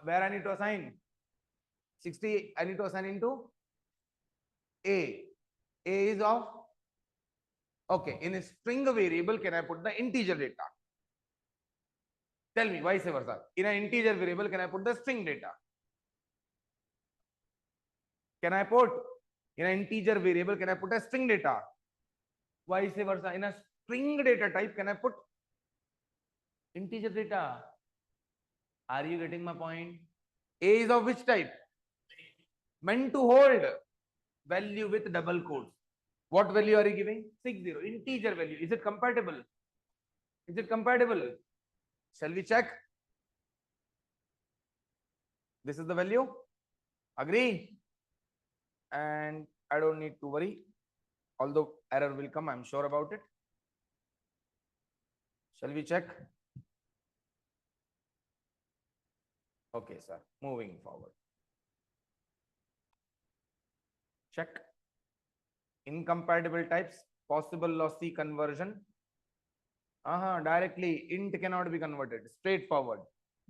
Where I need to assign? 60 I need to assign into A. A is of, okay, in a string variable, can I put the integer data? Tell me, vice versa. In an integer variable, can I put the string data? Can I put in an integer variable, can I put a string data? Vice versa. In a string data type, can I put integer data? Are you getting my point? A is of which type? Meant to hold value with double quotes. What value are you giving? 60. Integer value. Is it compatible? Is it compatible? Shall we check? This is the value. Agree? And I don't need to worry. Although error will come, I'm sure about it. Shall we check? Okay, sir. Moving forward. Check. Incompatible types, possible lossy conversion. Directly, int cannot be converted. Straightforward.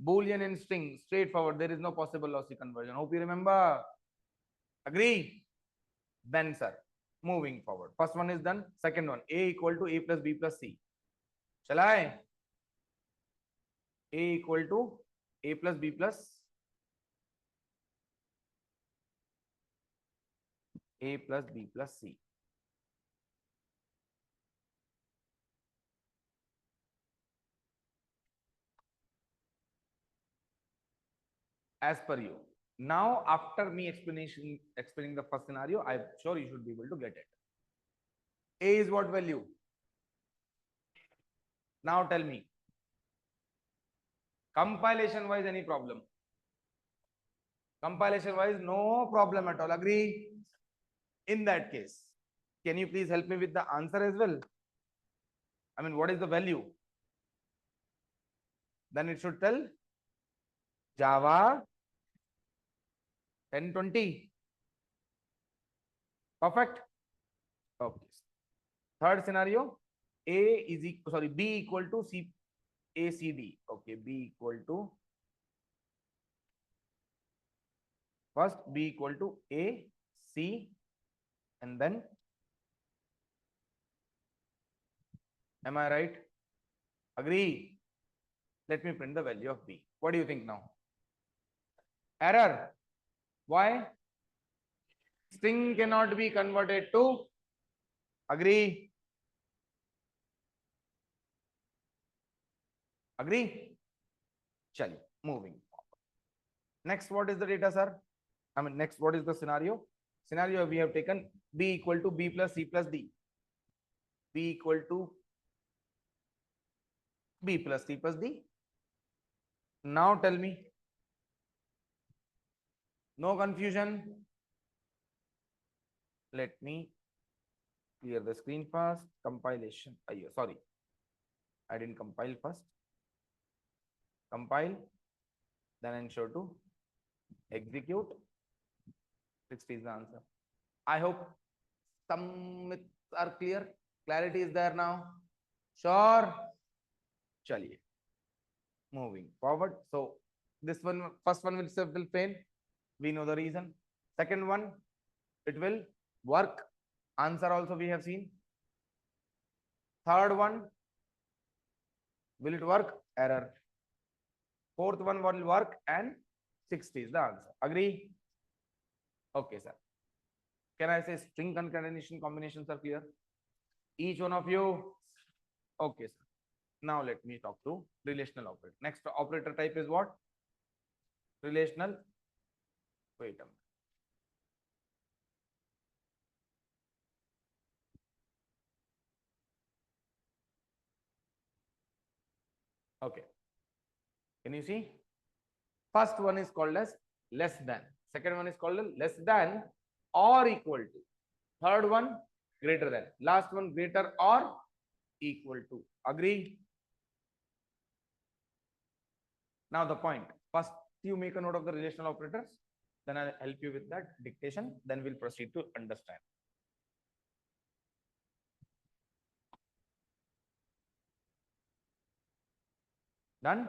Boolean and string, straightforward. There is no possible lossy conversion. Hope you remember. Agree? Then, sir, moving forward. First one is done. Second one, A equal to A plus B plus C. Shall I? A equal to A plus B plus A plus B plus C. As per you. Now, after me explaining the first scenario, I'm sure you should be able to get it. A is what value? Now tell me. Compilation wise, any problem? Compilation wise, no problem at all. Agree? In that case, can you please help me with the answer as well? I mean, what is the value? Then it should tell Java 1020. Perfect. Okay. Third scenario, B equal to ACD. Okay, B equal to, first B equal to A, C, and then, am I right? Agree? Let me print the value of B. What do you think now? Error. Why? String cannot be converted to, agree? Agree? Chali, moving forward. Next, what is the data, sir? I mean, next, what is the scenario? Scenario we have taken B equal to B plus C plus D. P equal to B plus C plus D. Now tell me, no confusion. Let me clear the screen first. Compilation. Sorry, I didn't compile first. Compile, then ensure to execute. 60 is the answer. I hope some myths are clear. Clarity is there now. Sure. Chaliye. Moving forward. So this one, first one will fail. We know the reason. Second one, it will work. Answer also we have seen. Third one, will it work? Error. Fourth one will work, and 60 is the answer. Agree? Okay, sir. Can I say string concatenation combinations are clear? Each one of you. Okay, sir. Now let me talk to relational operator. Next operator type is what? Relational. Wait a minute. Okay. Can you see? First one is called as less than. Second one is called less than or equal to. Third one, greater than. Last one, greater or equal to. Agree? Now the point. First, you make a note of the relational operators. Then I'll help you with that dictation. Then we'll proceed to understand. Done?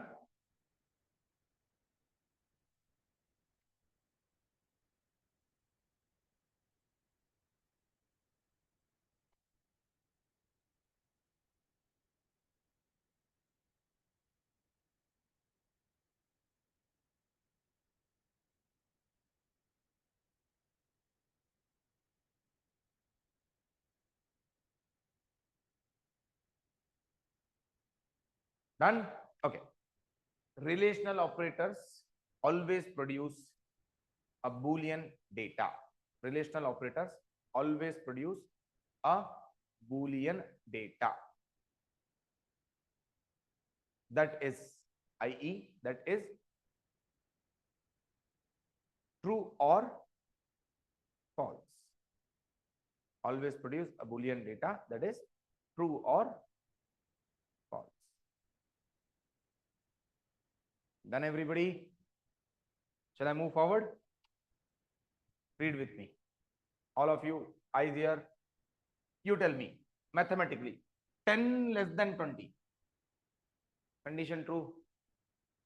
Done? Okay. Relational operators always produce a Boolean data. Relational operators always produce a Boolean data. That is, i.e., that is true or false. Always produce a Boolean data that is true or false. Done, everybody? Shall I move forward? Read with me. All of you, eyes here. You tell me, mathematically, 10 less than 20. Condition true.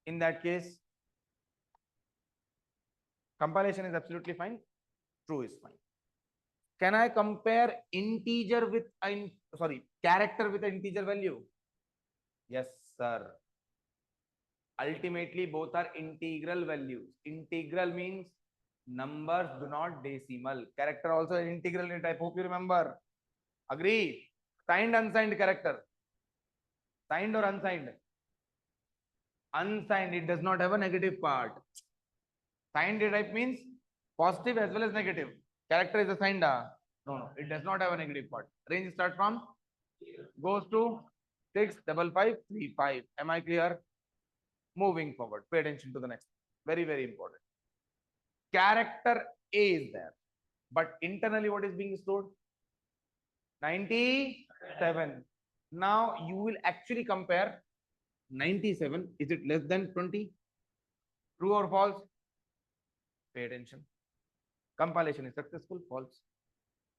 In that case, compilation is absolutely fine. True is fine. Can I compare integer with character with an integer value? Yes, sir. Ultimately, both are integral values. Integral means numbers do not decimal. Character also an integral unit. I hope you remember. Agree? Signed, unsigned character. Signed or unsigned? Unsigned. It does not have a negative part. Signed type means positive as well as negative. Character is a signed. No, it does not have a negative part. Range starts from goes to 65535. Am I clear? Moving forward. Pay attention to the next. Very, very important. Character A is there. But internally, what is being stored? 97. Now you will actually compare 97. Is it less than 20? True or false? Pay attention. Compilation is successful, false.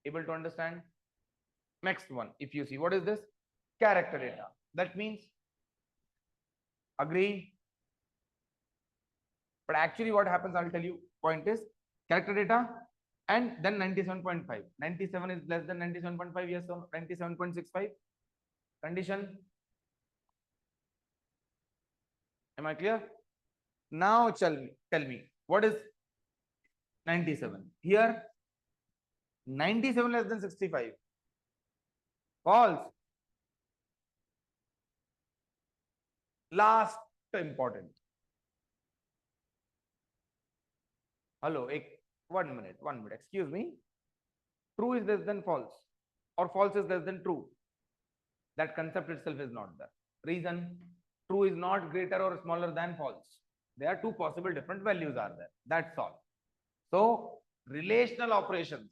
Able to understand? Next one, if you see, what is this? Character data. That means, agree? But actually what happens, I'll tell you, point is, character data and then 97.5. 97 is less than 97.5, yes, so 97.65. Condition. Am I clear? Now tell me, what is 97? Here, 97 less than 65. False. Last important. Hello, 1 minute, 1 minute. Excuse me. True is less than false, or false is less than true. That concept itself is not there. Reason, true is not greater or smaller than false. There are two possible different values are there. That's all. So relational operations,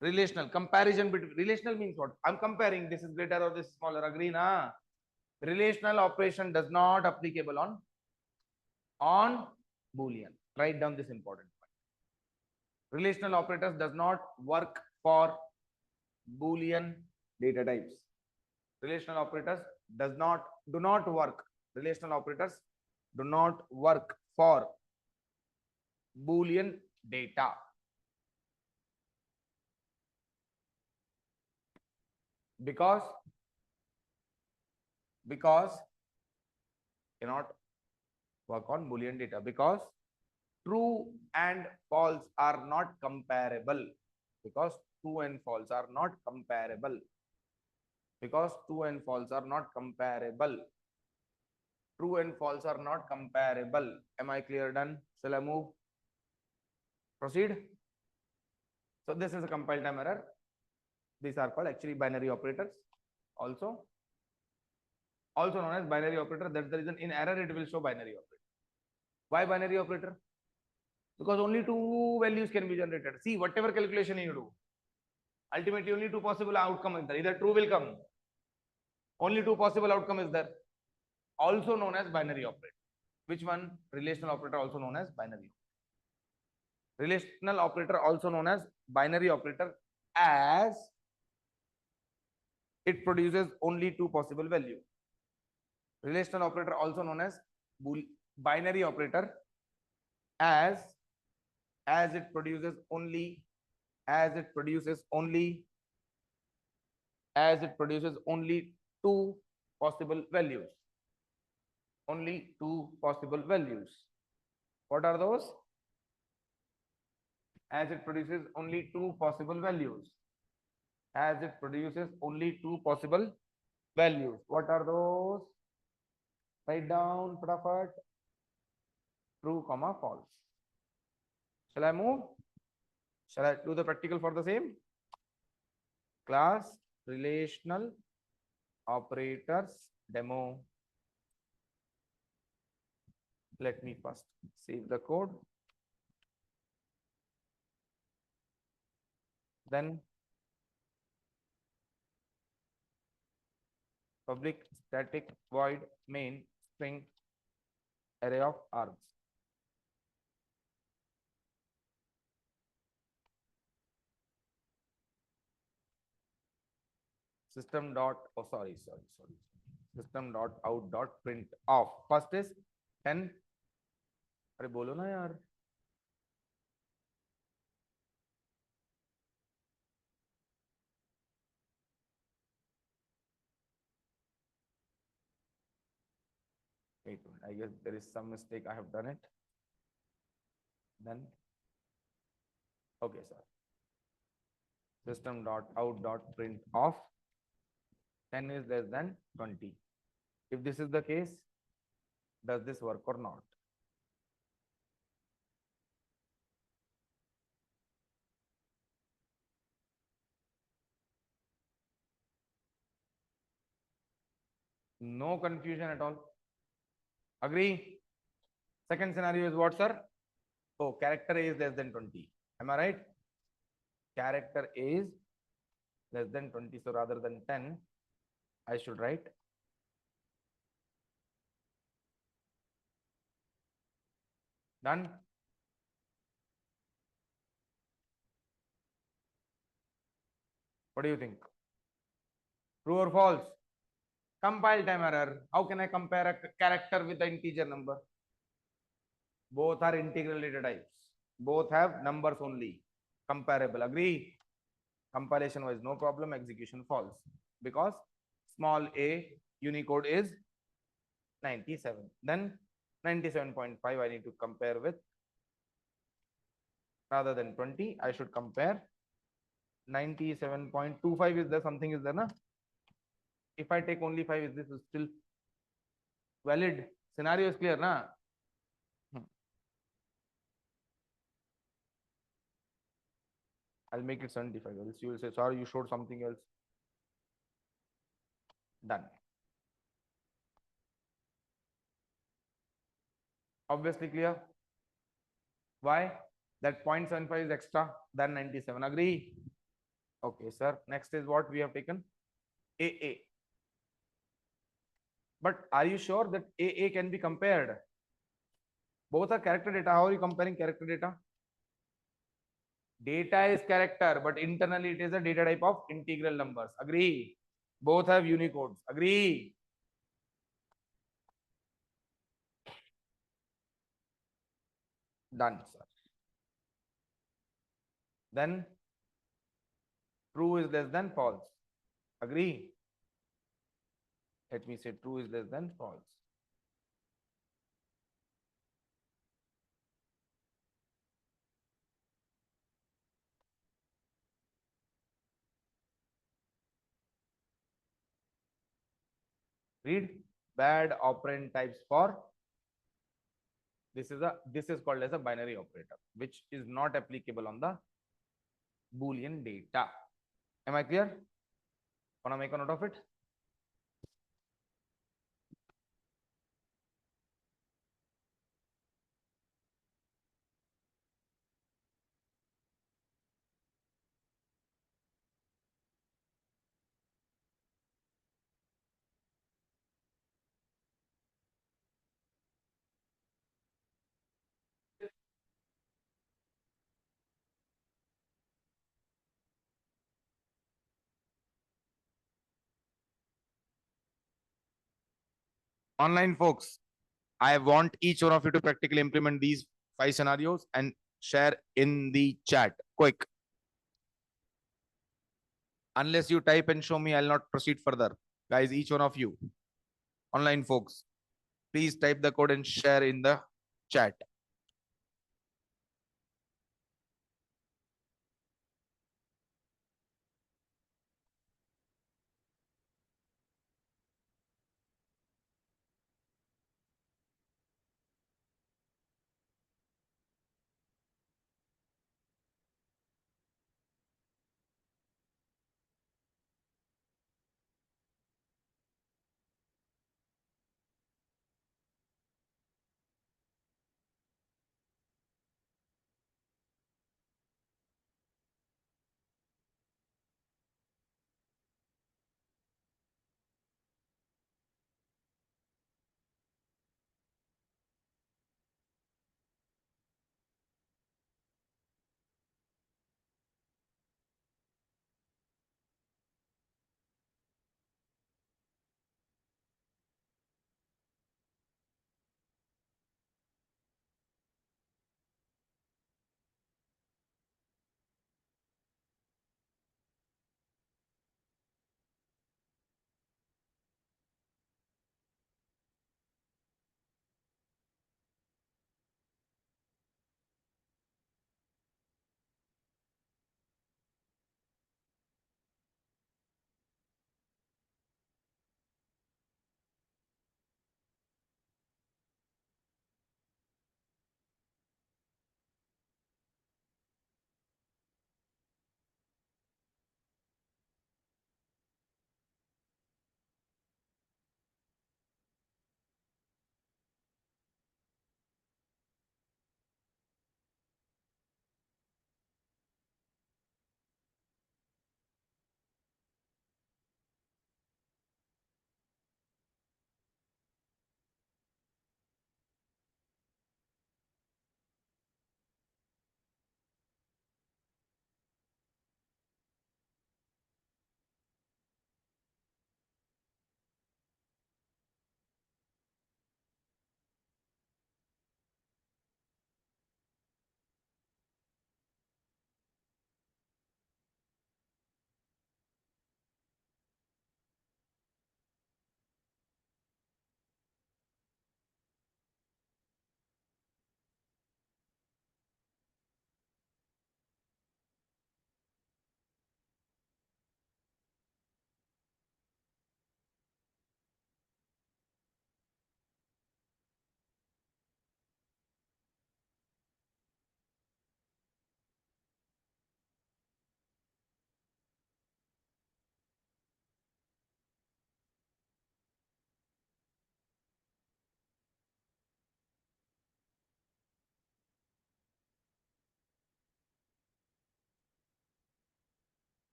relational comparison between, relational means what? I'm comparing this is greater or this is smaller. Agree na? Relational operation does not applicable on Boolean. Write down this important point. Relational operators does not work for Boolean data types. Relational operators do not work. Relational operators do not work for Boolean data. Because cannot work on Boolean data because true and false are not comparable. Because true and false are not comparable. Because true and false are not comparable. True and false are not comparable. Am I clear? Done? Shall I move? Proceed. So this is a compile time error. These are called actually binary operators. Also known as binary operator. That's the reason in error it will show binary operator. Why binary operator? Because only two values can be generated. See, whatever calculation you do, ultimately only two possible outcome is there. Either true will come. Only two possible outcome is there. Also known as binary operator. Which one? Relational operator, also known as binary. Relational operator, also known as binary operator, as it produces only two possible values. Relational operator, also known as binary operator, as it produces only two possible values. Only two possible values. What are those? As it produces only two possible values. As it produces only two possible values. What are those? Write down, Prataphat. True, comma, false. Shall I move? Shall I do the practical for the same? Class relational operators demo. Let me first save the code. Then public static void main string array of args. System dot system dot out dot print off. First is 10. अरे बोलो ना यार. Wait, I guess there is some mistake. I have done it. Then okay, sir. System dot out dot print off 10 is less than 20. If this is the case, does this work or not? No confusion at all. Agree? Second scenario is what, sir? Oh, character A is less than 20. Am I right? Character A is less than 20. So rather than 10, I should write done. What do you think? True or false? Compile time error. How can I compare a character with the integer number? Both are integral data types. Both have numbers only. Comparable. Agree? Compilation wise, no problem. Execution false. Because small a Unicode is 97. Then 97.5 I need to compare with. Rather than 20, I should compare 97.25. Is there something is there, na? If I take only 5, is this still valid? Scenario is clear, na? I'll make it 75. Else you will say, sorry, you showed something else. Done. Obviously clear. Why? That 0.75 is extra than 97. Agree? Okay, sir. Next is what we have taken? AA. But are you sure that AA can be compared? Both are character data. How are you comparing character data? Data is character, but internally it is a data type of integral numbers. Agree? Both have Unicodes. Agree? Done, sir. Then true is less than false. Agree? Let me say true is less than false. Read bad operand types for this is called as a binary operator, which is not applicable on the Boolean data. Am I clear? Wanna make a note of it? Online folks, I want each one of you to practically implement these 5 scenarios and share in the chat. Quick. Unless you type and show me, I'll not proceed further. Guys, each one of you, online folks, please type the code and share in the chat.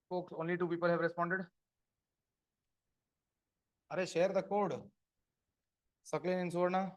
Folks, only 2 people have responded. Are share the code. Saklin and Suvarna.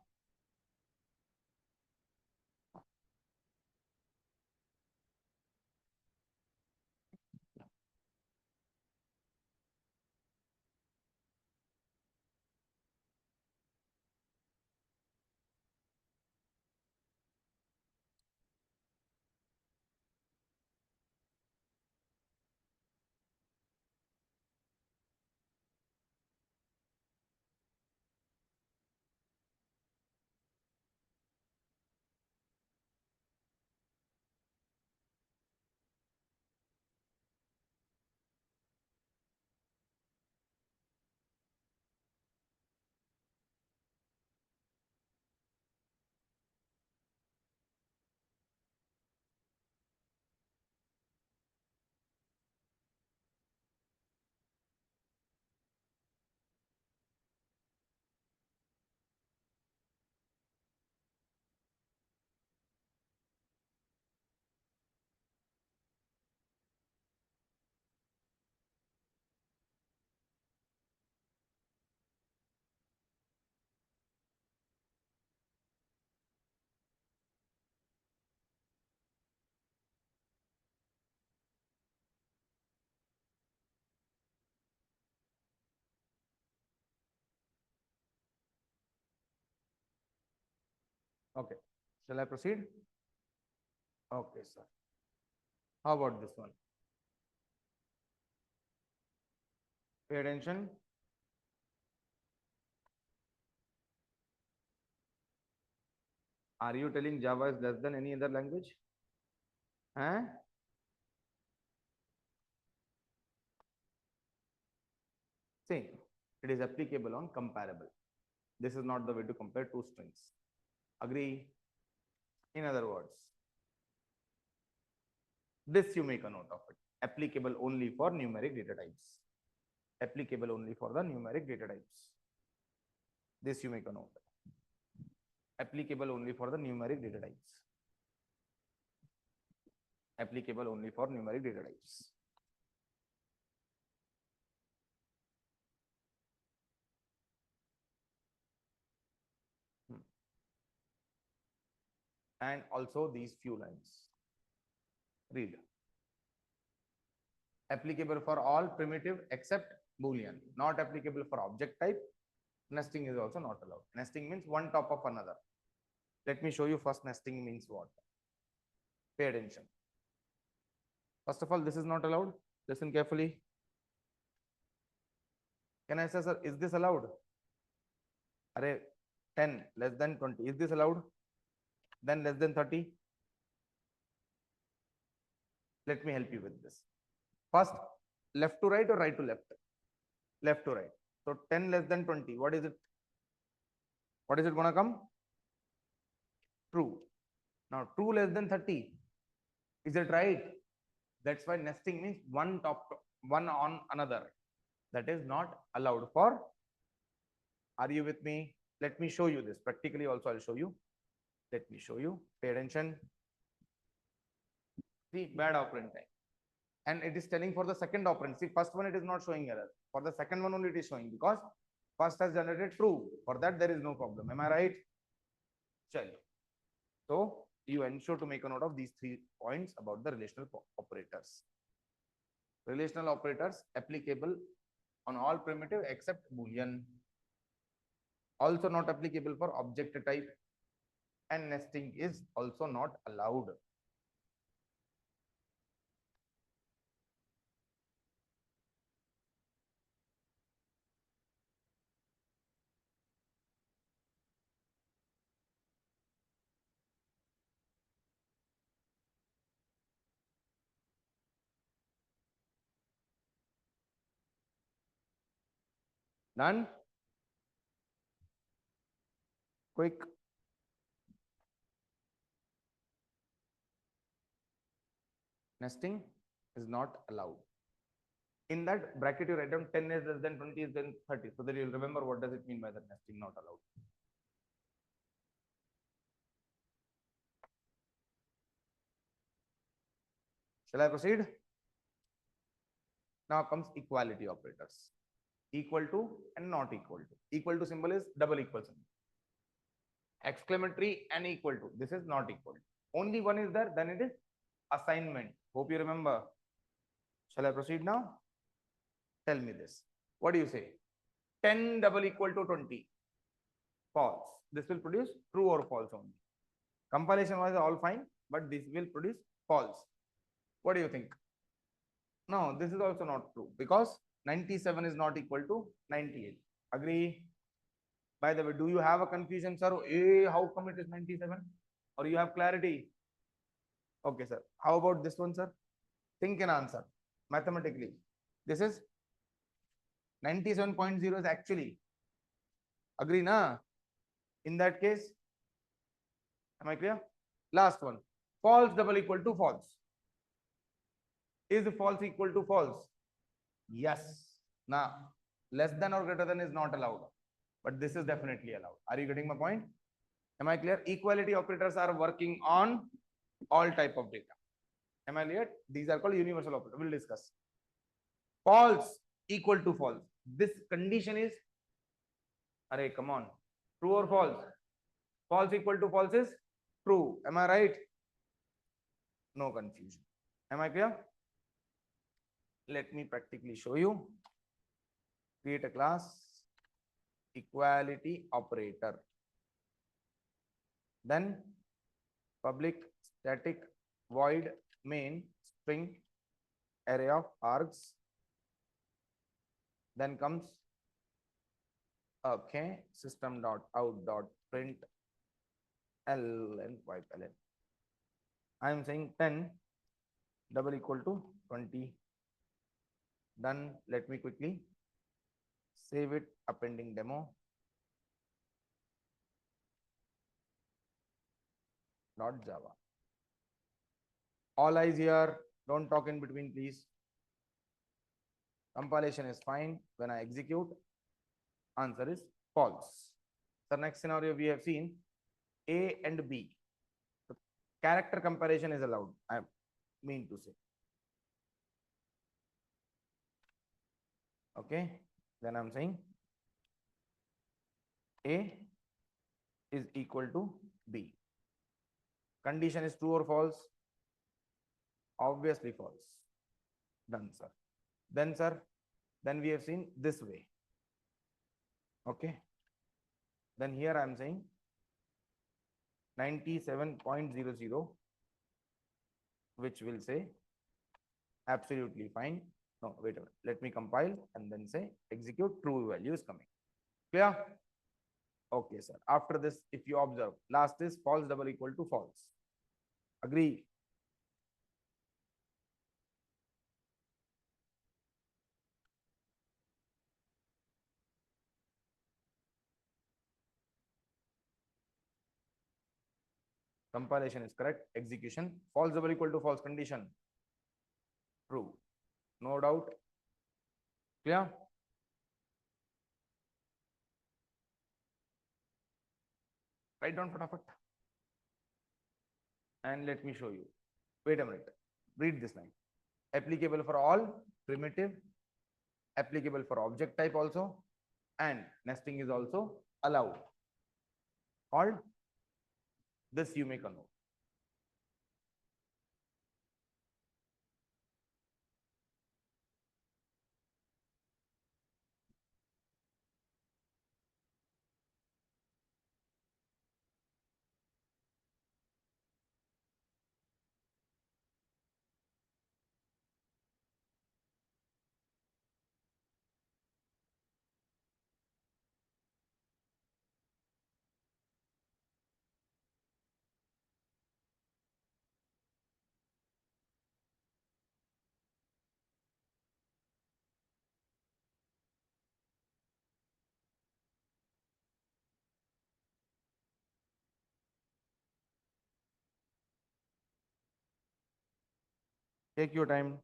Okay. Shall I proceed? Okay, sir. How about this one? Pay attention. Are you telling Java is less than any other language? Huh? See, it is applicable on comparable. This is not the way to compare two strings. Agree? In other words, this you make a note of it. Applicable only for numeric data types. Applicable only for the numeric data types. This you make a note. Applicable only for the numeric data types. Applicable only for numeric data types. And also these few lines. Read. Applicable for all primitive except Boolean. Not applicable for object type. Nesting is also not allowed. Nesting means one top of another. Let me show you first nesting means what. Pay attention. First of all, this is not allowed. Listen carefully. Can I say, sir, is this allowed? Array 10 less than 20. Is this allowed? Then less than 30. Let me help you with this. First, left to right or right to left? Left to right. So 10 less than 20. What is it? What is it gonna come? True. Now 2 less than 30. Is it right? That's why nesting means one one on another. That is not allowed for. Are you with me? Let me show you this. Practically also I'll show you. Let me show you. Pay attention. See, bad operand time. And it is telling for the second operand. See, first one it is not showing error. For the second one only it is showing because first has generated true. For that there is no problem. Am I right? Chalo. So you ensure to make a note of these 3 points about the relational operators. Relational operators applicable on all primitive except Boolean. Also not applicable for object type, and nesting is also not allowed. Done? Quick. Nesting is not allowed. In that bracket, you write down 10 is less than 20 is then 30. So that you'll remember what does it mean by that nesting not allowed. Shall I proceed? Now comes equality operators. Equal to and not equal to. Equal to symbol is double equal symbol. Exclamatory and equal to. This is not equal to. Only one is there, then it is assignment. Hope you remember. Shall I proceed now? Tell me this. What do you say? 10 double equal to 20. False. This will produce true or false only. Compilation was all fine, but this will produce false. What do you think? No, this is also not true because 97 is not equal to 98. Agree? By the way, do you have a confusion, sir? How come it is 97? Or you have clarity? Okay, sir. How about this one, sir? Think and answer mathematically. This is 97.0 is actually. Agree, na? In that case, am I clear? Last one. False double equal to false. Is false equal to false? Yes. Now, less than or greater than is not allowed. But this is definitely allowed. Are you getting my point? Am I clear? Equality operators are working on all type of data. Am I clear? These are called universal operators. We'll discuss. False equal to false. This condition is, array, come on. True or false? False equal to false is true. Am I right? No confusion. Am I clear? Let me practically show you. Create a class equality operator. Then public static void main string array of args. Then comes okay system dot out dot print ln wipe ln. I am saying 10 double equal to 20. Done. Let me quickly save it, appending demo. Not Java. All eyes here. Don't talk in between, please. Compilation is fine. When I execute, answer is false. The next scenario we have seen A and B. So character comparison is allowed. I mean to say. Okay. Then I'm saying A is equal to B. Condition is true or false? Obviously false. Done, sir. Then, sir, then we have seen this way. Okay. Then here I am saying 97.00, which will say absolutely fine. No, wait a minute. Let me compile and then say execute, true value is coming. Clear? Okay, sir. After this, if you observe, last is false double equal to false. Agree? Compilation is correct. Execution. False double equal to false condition. True. No doubt. Clear? Write down fatafat. And let me show you. Wait a minute. Read this line. Applicable for all, primitive, applicable for object type also, and nesting is also allowed. Called this you make a note. Take your time.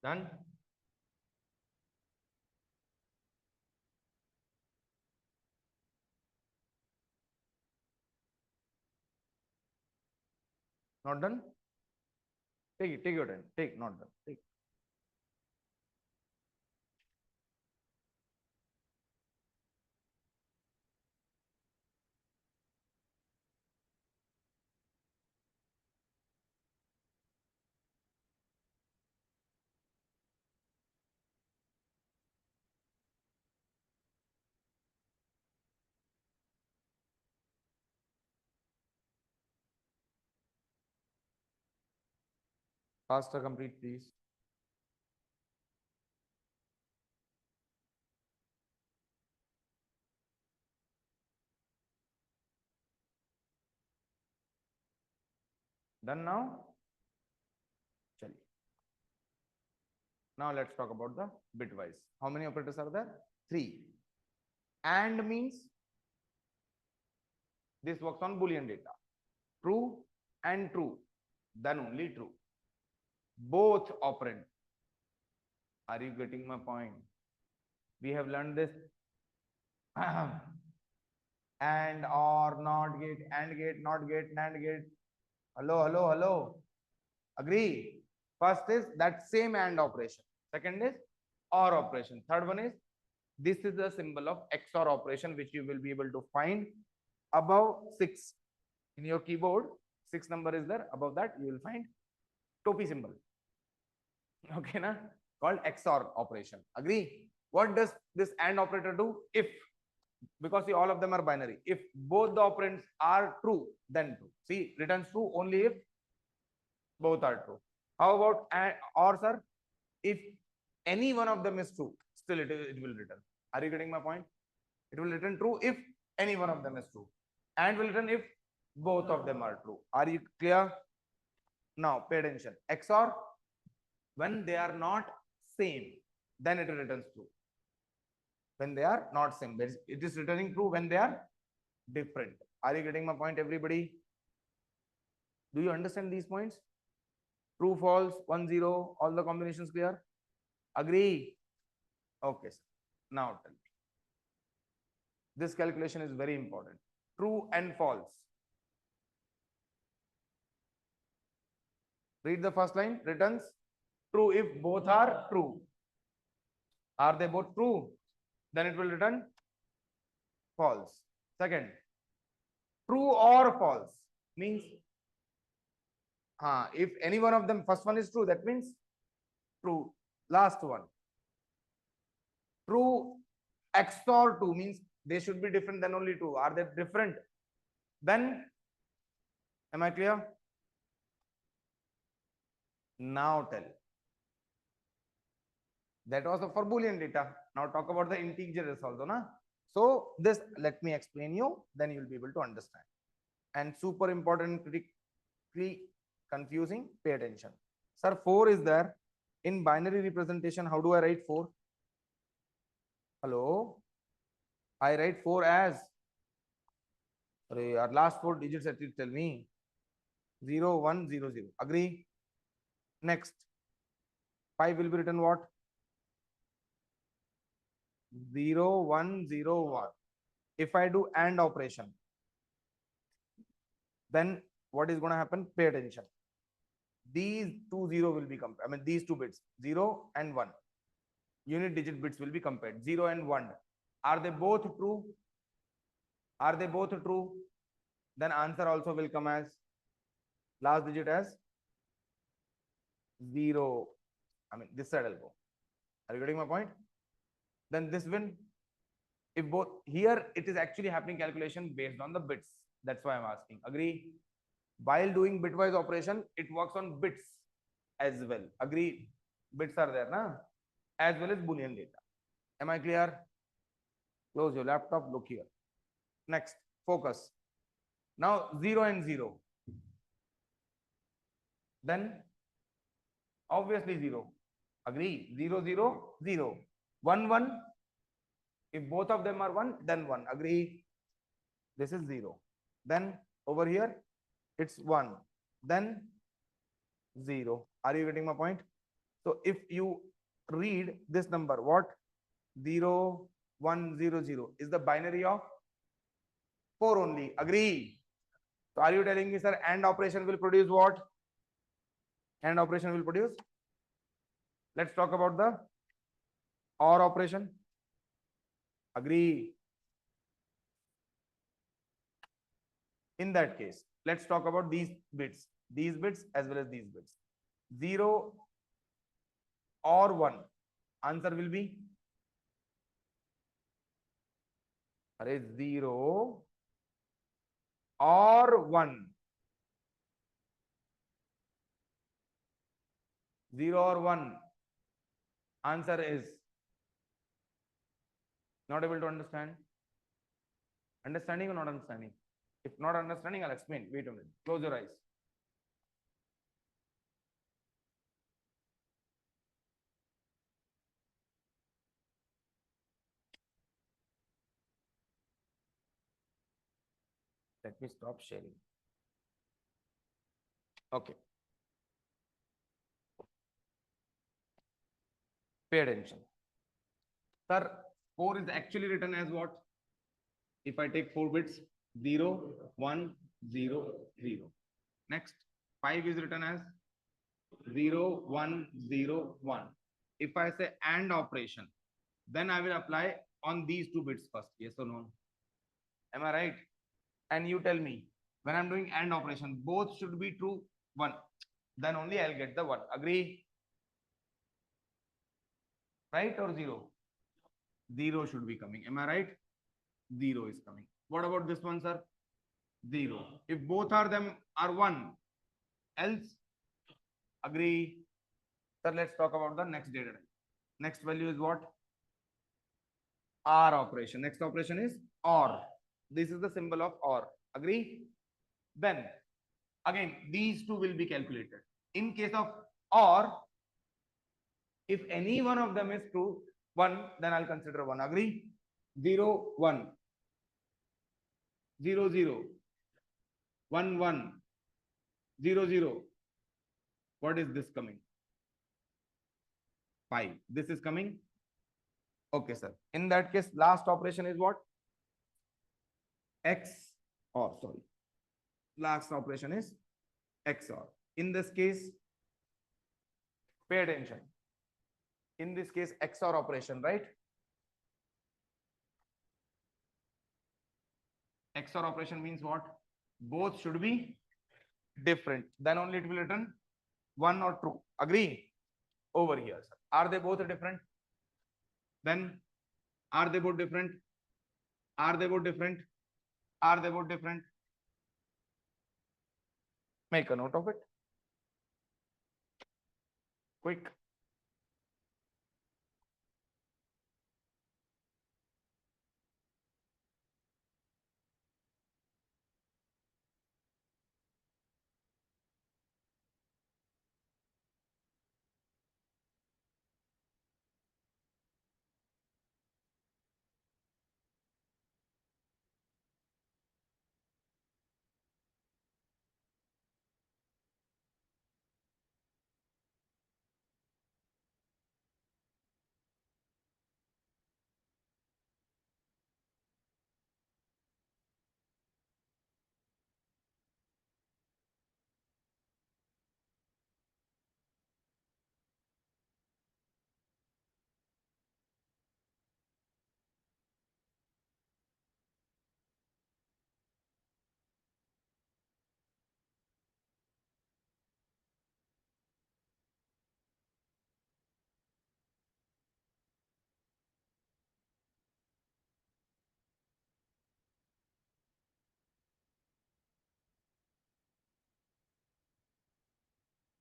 Done. Not done. Take it. Take your time. Take. Not done. Take. Faster. Complete, please. Done now. Chaliye. Now let's talk about the bitwise. How many operators are there? 3. And means this works on Boolean data. True and true. Then only true. Both operand. Are you getting my point? We have learned this. And or not gate, and gate, not gate, NAND gate. Hello, hello, hello. Agree? First is that same AND operation. Second is OR operation. Third one is this is the symbol of XOR operation, which you will be able to find above 6 in your keyboard. 6 number is there. Above that, you will find topi symbol. Okay, na? Called XOR operation. Agree? What does this AND operator do? If, because see, all of them are binary. If both the operands are true, then true. See, returns true only if both are true. How about OR, sir? If any one of them is true, still it will return. Are you getting my point? It will return true if any one of them is true, and will return if both of them are true. Are you clear? Now pay attention. XOR, when they are not same, then it returns true. When they are not same, it is returning true when they are different. Are you getting my point, everybody? Do you understand these points? True, false, 1, 0, all the combinations clear? Agree? Okay, sir. Now tell me. This calculation is very important. True and false. Read the first line. Returns true if both are true. Are they both true? Then it will return false. Second, true or false means if any one of them, first one is true, that means true. Last one. True XOR 2 means they should be different than only 2. Are they different? Then, am I clear? Now tell. That was for Boolean data. Now talk about the integers also, na? So this, let me explain you, then you will be able to understand. And super important, critically confusing, pay attention. Sir, 4 is there. In binary representation, how do I write 4? Hello? I write 4 as, our last 4 digits at least tell me. 0, 1, 0, 0. Agree? Next. 5 will be written what? 0, 1, 0, 1. If I do AND operation, then what is going to happen? Pay attention. These 2 0 will be compared. I mean, these 2 bits, 0 and 1. Unit digit bits will be compared. 0 and 1. Are they both true? Are they both true? Then answer also will come as last digit as 0. I mean, this side will go. Are you getting my point? Then this will, if both, here it is actually happening calculation based on the bits. That's why I'm asking. Agree? While doing bitwise operation, it works on bits as well. Agree? Bits are there, na? As well as Boolean data. Am I clear? Close your laptop, look here. Next, focus. Now 0 and 0. Then obviously 0. Agree? 0, 0, 0. 1, 1. If both of them are 1, then 1. Agree? This is 0. Then over here, it's 1. Then 0. Are you getting my point? So if you read this number, what? 0, 1, 0, 0 is the binary of 4 only. Agree? So are you telling me, sir, AND operation will produce what? AND operation will produce. Let's talk about the OR operation. Agree? In that case, let's talk about these bits as well as these bits. 0 or 1. Answer will be 0 or 1. 0 or 1. Answer is not able to understand. Understanding or not understanding? If not understanding, I'll explain. Wait a minute. Close your eyes. Let me stop sharing. Okay. Pay attention. Sir, 4 is actually written as what? If I take 4 bits, 0, 1, 0, 0. Next, 5 is written as 0, 1, 0, 1. If I say AND operation, then I will apply on these 2 bits first. Yes or no? Am I right? And you tell me, when I'm doing AND operation, both should be true 1. Then only I'll get the 1. Agree? Right or 0? 0 should be coming. Am I right? 0 is coming. What about this one, sir? 0. If both are them are 1, else? Agree? Sir, let's talk about the next data type. Next value is what? OR operation. Next operation is OR. This is the symbol of OR. Agree? Then, again, these two will be calculated. In case of OR, if any one of them is true, 1, then I'll consider 1. Agree? 0, 1. 0, 0. 1, 1. 0, 0. What is this coming? 5. This is coming. Okay, sir. In that case, last operation is what? X or sorry. Last operation is XOR. In this case, pay attention. In this case, XOR operation, right? XOR operation means what? Both should be different. Then only it will return 1 or 2. Agree? Over here, sir. Are they both different? Then are they both different? Are they both different? Are they both different? Make a note of it. Quick.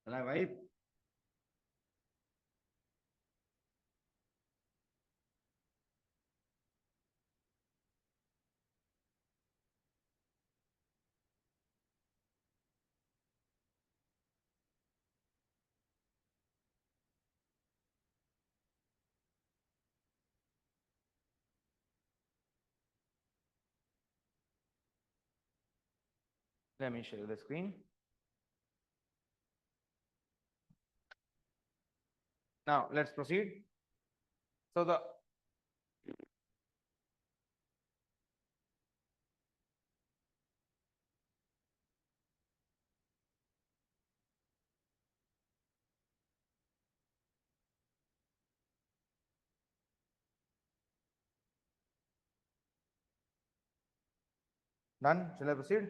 Shall I wipe? Let me share the screen. Now let's proceed. So the done. Shall I proceed?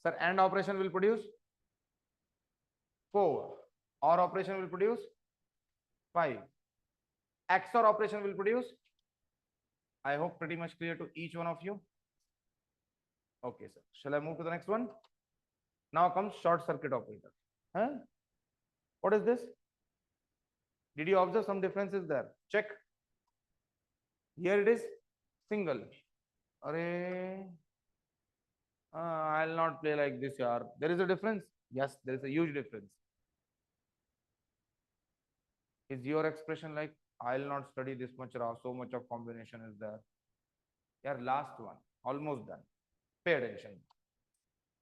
Sir, AND operation will produce 4. OR operation will produce 5. XOR operation will produce. I hope pretty much clear to each one of you. Okay, sir. Shall I move to the next one? Now comes short circuit operator. Huh? What is this? Did you observe some differences there? Check. Here it is single. Array. I'll not play like this, yaar. There is a difference. Yes, there is a huge difference. Is your expression like I'll not study this much, so much of combination is there? Yeah, last one, almost done. Pay attention.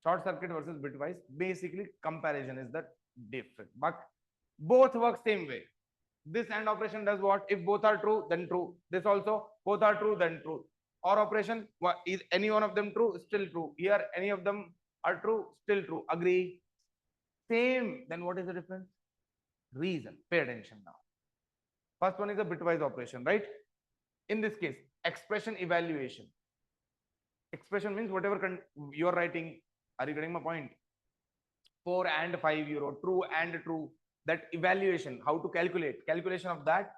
Short circuit versus bitwise. Basically, comparison is the different, but both work same way. This AND operation does what? If both are true, then true. This also, both are true, then true. OR operation, is any one of them true? Still true. Here, any of them are true? Still true. Agree? Same. Then what is the difference? Reason. Pay attention now. First one is a bitwise operation, right? In this case, expression evaluation. Expression means whatever you are writing. Are you getting my point? 4 and 5 euro, true and true. That evaluation, how to calculation of that.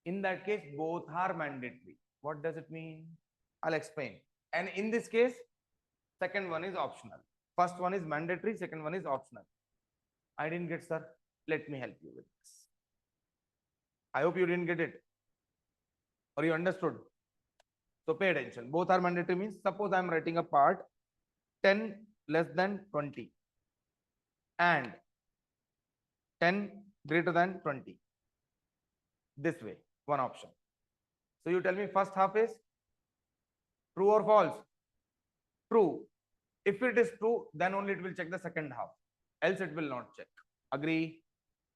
In that case, both are mandatory. What does it mean? I'll explain. And in this case, second one is optional. First one is mandatory, second one is optional. I didn't get, sir. Let me help you with this. I hope you didn't get it. Or you understood. So pay attention. Both are mandatory means, suppose I'm writing a part 10 less than 20 and 10 greater than 20. This way, one option. So you tell me first half is true or false? True. If it is true, then only it will check the second half. Else it will not check. Agree?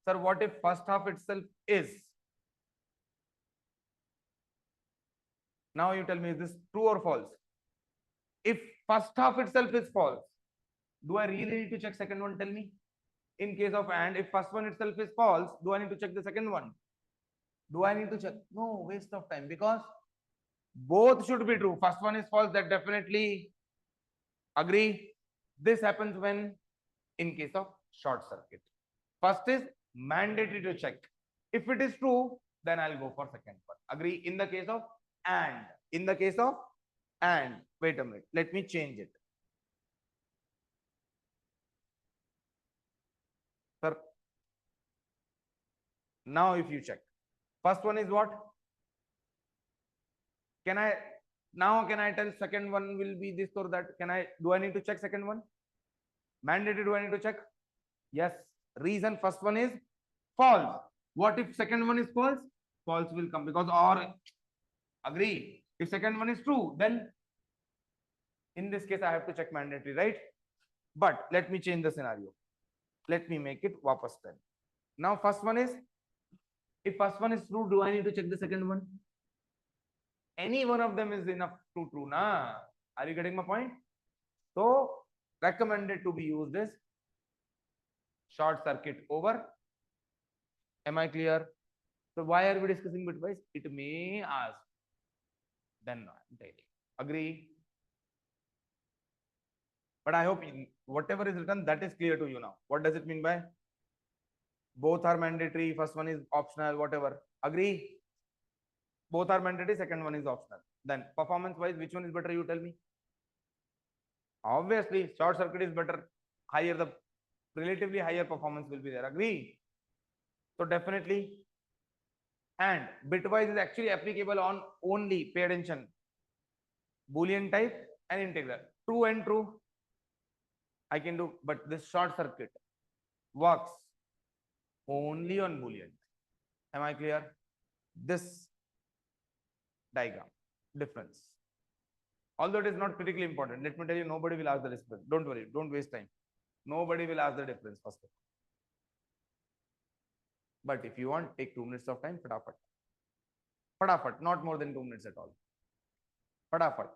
Sir, what if first half itself is? Now you tell me, is this true or false? If first half itself is false, do I really need to check second one? Tell me. In case of AND, if first one itself is false, do I need to check the second one? Do I need to check? No, waste of time, because both should be true. First one is false, that definitely agree. This happens when in case of short circuit. First is mandatory to check. If it is true, then I'll go for second one. Agree? In the case of AND. In the case of AND. Wait a minute. Let me change it. Sir, now if you check. First one is what? Can I tell second one will be this or that? Do I need to check second one? Mandatory, do I need to check? Yes. Reason first one is false. What if second one is false? False will come, because or agree. If second one is true, then in this case I have to check mandatory, right? But let me change the scenario. Let me make it wapas 10. Now first one is, if first one is true, do I need to check the second one? Any one of them is enough to true, na? Are you getting my point? So recommended to be used is short circuit over. Am I clear? So why are we discussing bitwise? It may ask. Then I'm telling. Agree? But I hope whatever is written, that is clear to you now. What does it mean by both are mandatory, first one is optional, whatever? Agree? Both are mandatory, second one is optional. Then performance wise, which one is better? You tell me. Obviously, short circuit is better. Higher, the relatively higher performance will be there. Agree? So definitely. And bitwise is actually applicable on only, pay attention, Boolean type and integral. True and true, I can do, but this short circuit works only on Boolean. Am I clear? This diagram difference, although it is not critically important, let me tell you, nobody will ask the difference. Don't worry, don't waste time. Nobody will ask the difference first of all. But if you want, take 2 minutes of time, fatafat. Fatafat, not more than 2 minutes at all. Fatafat.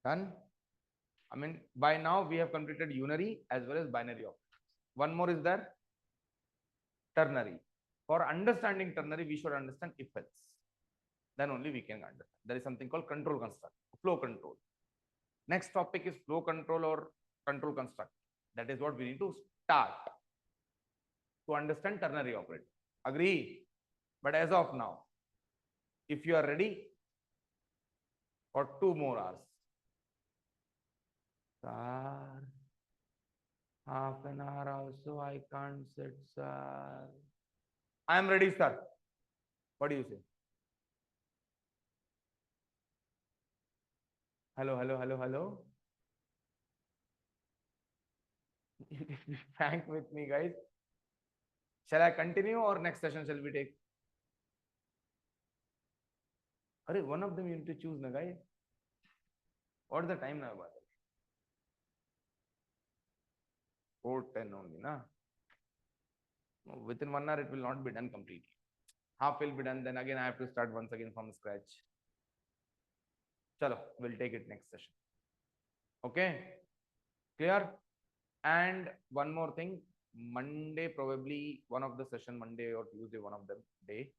Done. I mean, by now we have completed unary as well as binary operators. One more is there, ternary. For understanding ternary, we should understand if else. Then only we can understand. There is something called control construct, flow control. Next topic is flow control or control construct. That is what we need to start to understand ternary operator. Agree? But as of now, if you are ready for 2 more hours, sir, half an hour also I can't sit, sir. I am ready, sir. What do you say? Hello, hello, hello, hello. You can be frank with me, guys. Shall I continue or next session shall we take? Arey, one of them you need to choose, na guy. What's the time now, brother? 4:10 only, na? Within 1 hour, it will not be done completely. Half will be done, then again I have to start once again from scratch. Chalo, we'll take it next session. Okay, clear? And one more thing, Monday, probably one of the session, Monday or Tuesday, one of the day,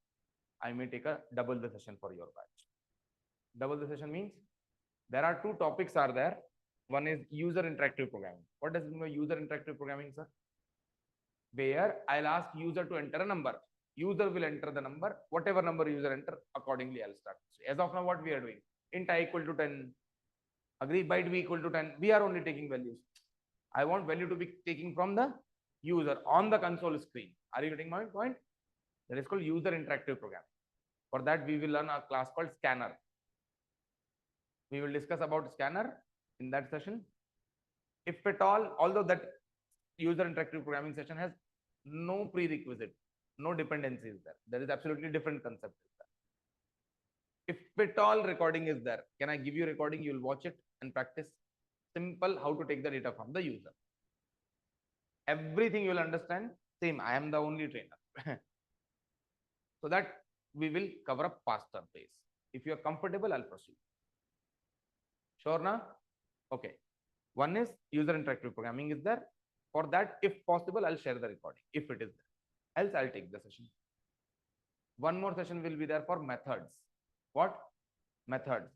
I may take a double the session for your batch. Double the session means there are 2 topics are there. One is user interactive programming. What does it mean by user interactive programming, sir? Where I'll ask user to enter a number. User will enter the number, whatever number user enter, accordingly I'll start. So as of now, what we are doing? Int I equal to 10. Agree, byte b equal to 10. We are only taking values. I want value to be taking from the user on the console screen. Are you getting my point? That is called user interactive programming. For that, we will learn a class called scanner. We will discuss about scanner in that session. If at all, although that user interactive programming session has no prerequisite, no dependencies there. There is absolutely different concept. If at all recording is there, can I give you recording? You will watch it and practice. Simple how to take the data from the user. Everything you will understand. Same, I am the only trainer. So that we will cover a faster pace. If you are comfortable, I'll proceed. Sure na? Okay. One is user interactive programming is there. For that, if possible, I'll share the recording if it is there. Else, I'll take the session. One more session will be there for methods. What? Methods.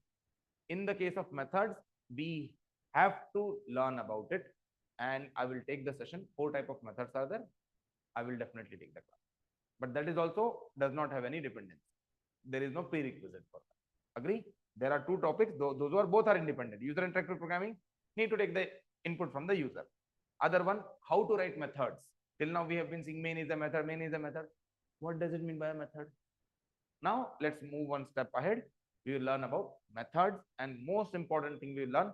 In the case of methods, we have to learn about it, and I will take the session. 4 types of methods are there. I will definitely take the class. But that is also does not have any dependency. There is no prerequisite for that. Agree? There are 2 topics. Those are both are independent. User interactive programming need to take the input from the user. Other one, how to write methods. Till now we have been seeing main is a method, main is a method. What does it mean by a method? Now let's move one step ahead. We will learn about methods, and most important thing we will learn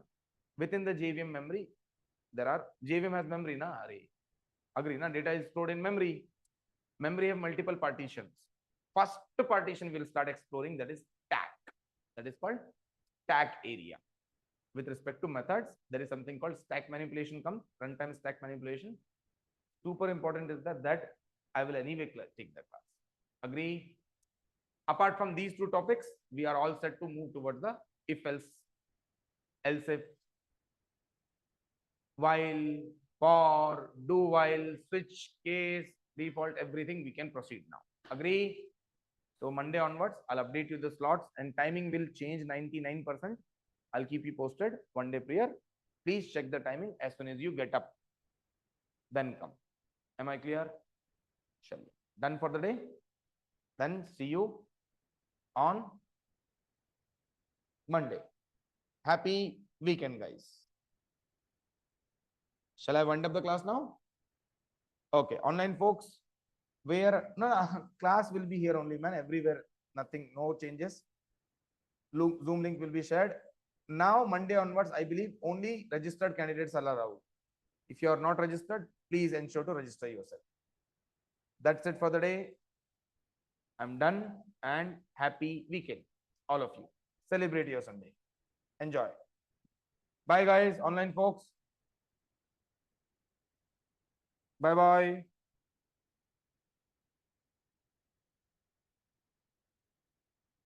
within the JVM memory. There are JVM has memory, na? Agree, na? Data is stored in memory. Memory have multiple partitions. First partition we'll start exploring, that is stack. That is called stack area. With respect to methods, there is something called stack manipulation comes, runtime stack manipulation. Super important is that I will anyway take the class. Agree? Apart from these 2 topics, we are all set to move towards the if else if, while, for, do while, switch, case, default, everything we can proceed now. Agree? So Monday onwards, I'll update you the slots and timing will change 99%. I'll keep you posted one day prior. Please check the timing as soon as you get up. Then come. Am I clear? Sure. Done for the day? Then see you on Monday. Happy weekend, guys. Shall I wind up the class now? Okay, online folks, where no class will be here only, man. Everywhere, nothing, no changes. Zoom link will be shared. Now, Monday onwards, I believe only registered candidates are allowed. If you are not registered, please ensure to register yourself. That's it for the day. I'm done and happy weekend, all of you. Celebrate your Sunday. Enjoy. Bye, guys, online folks. Bye-bye.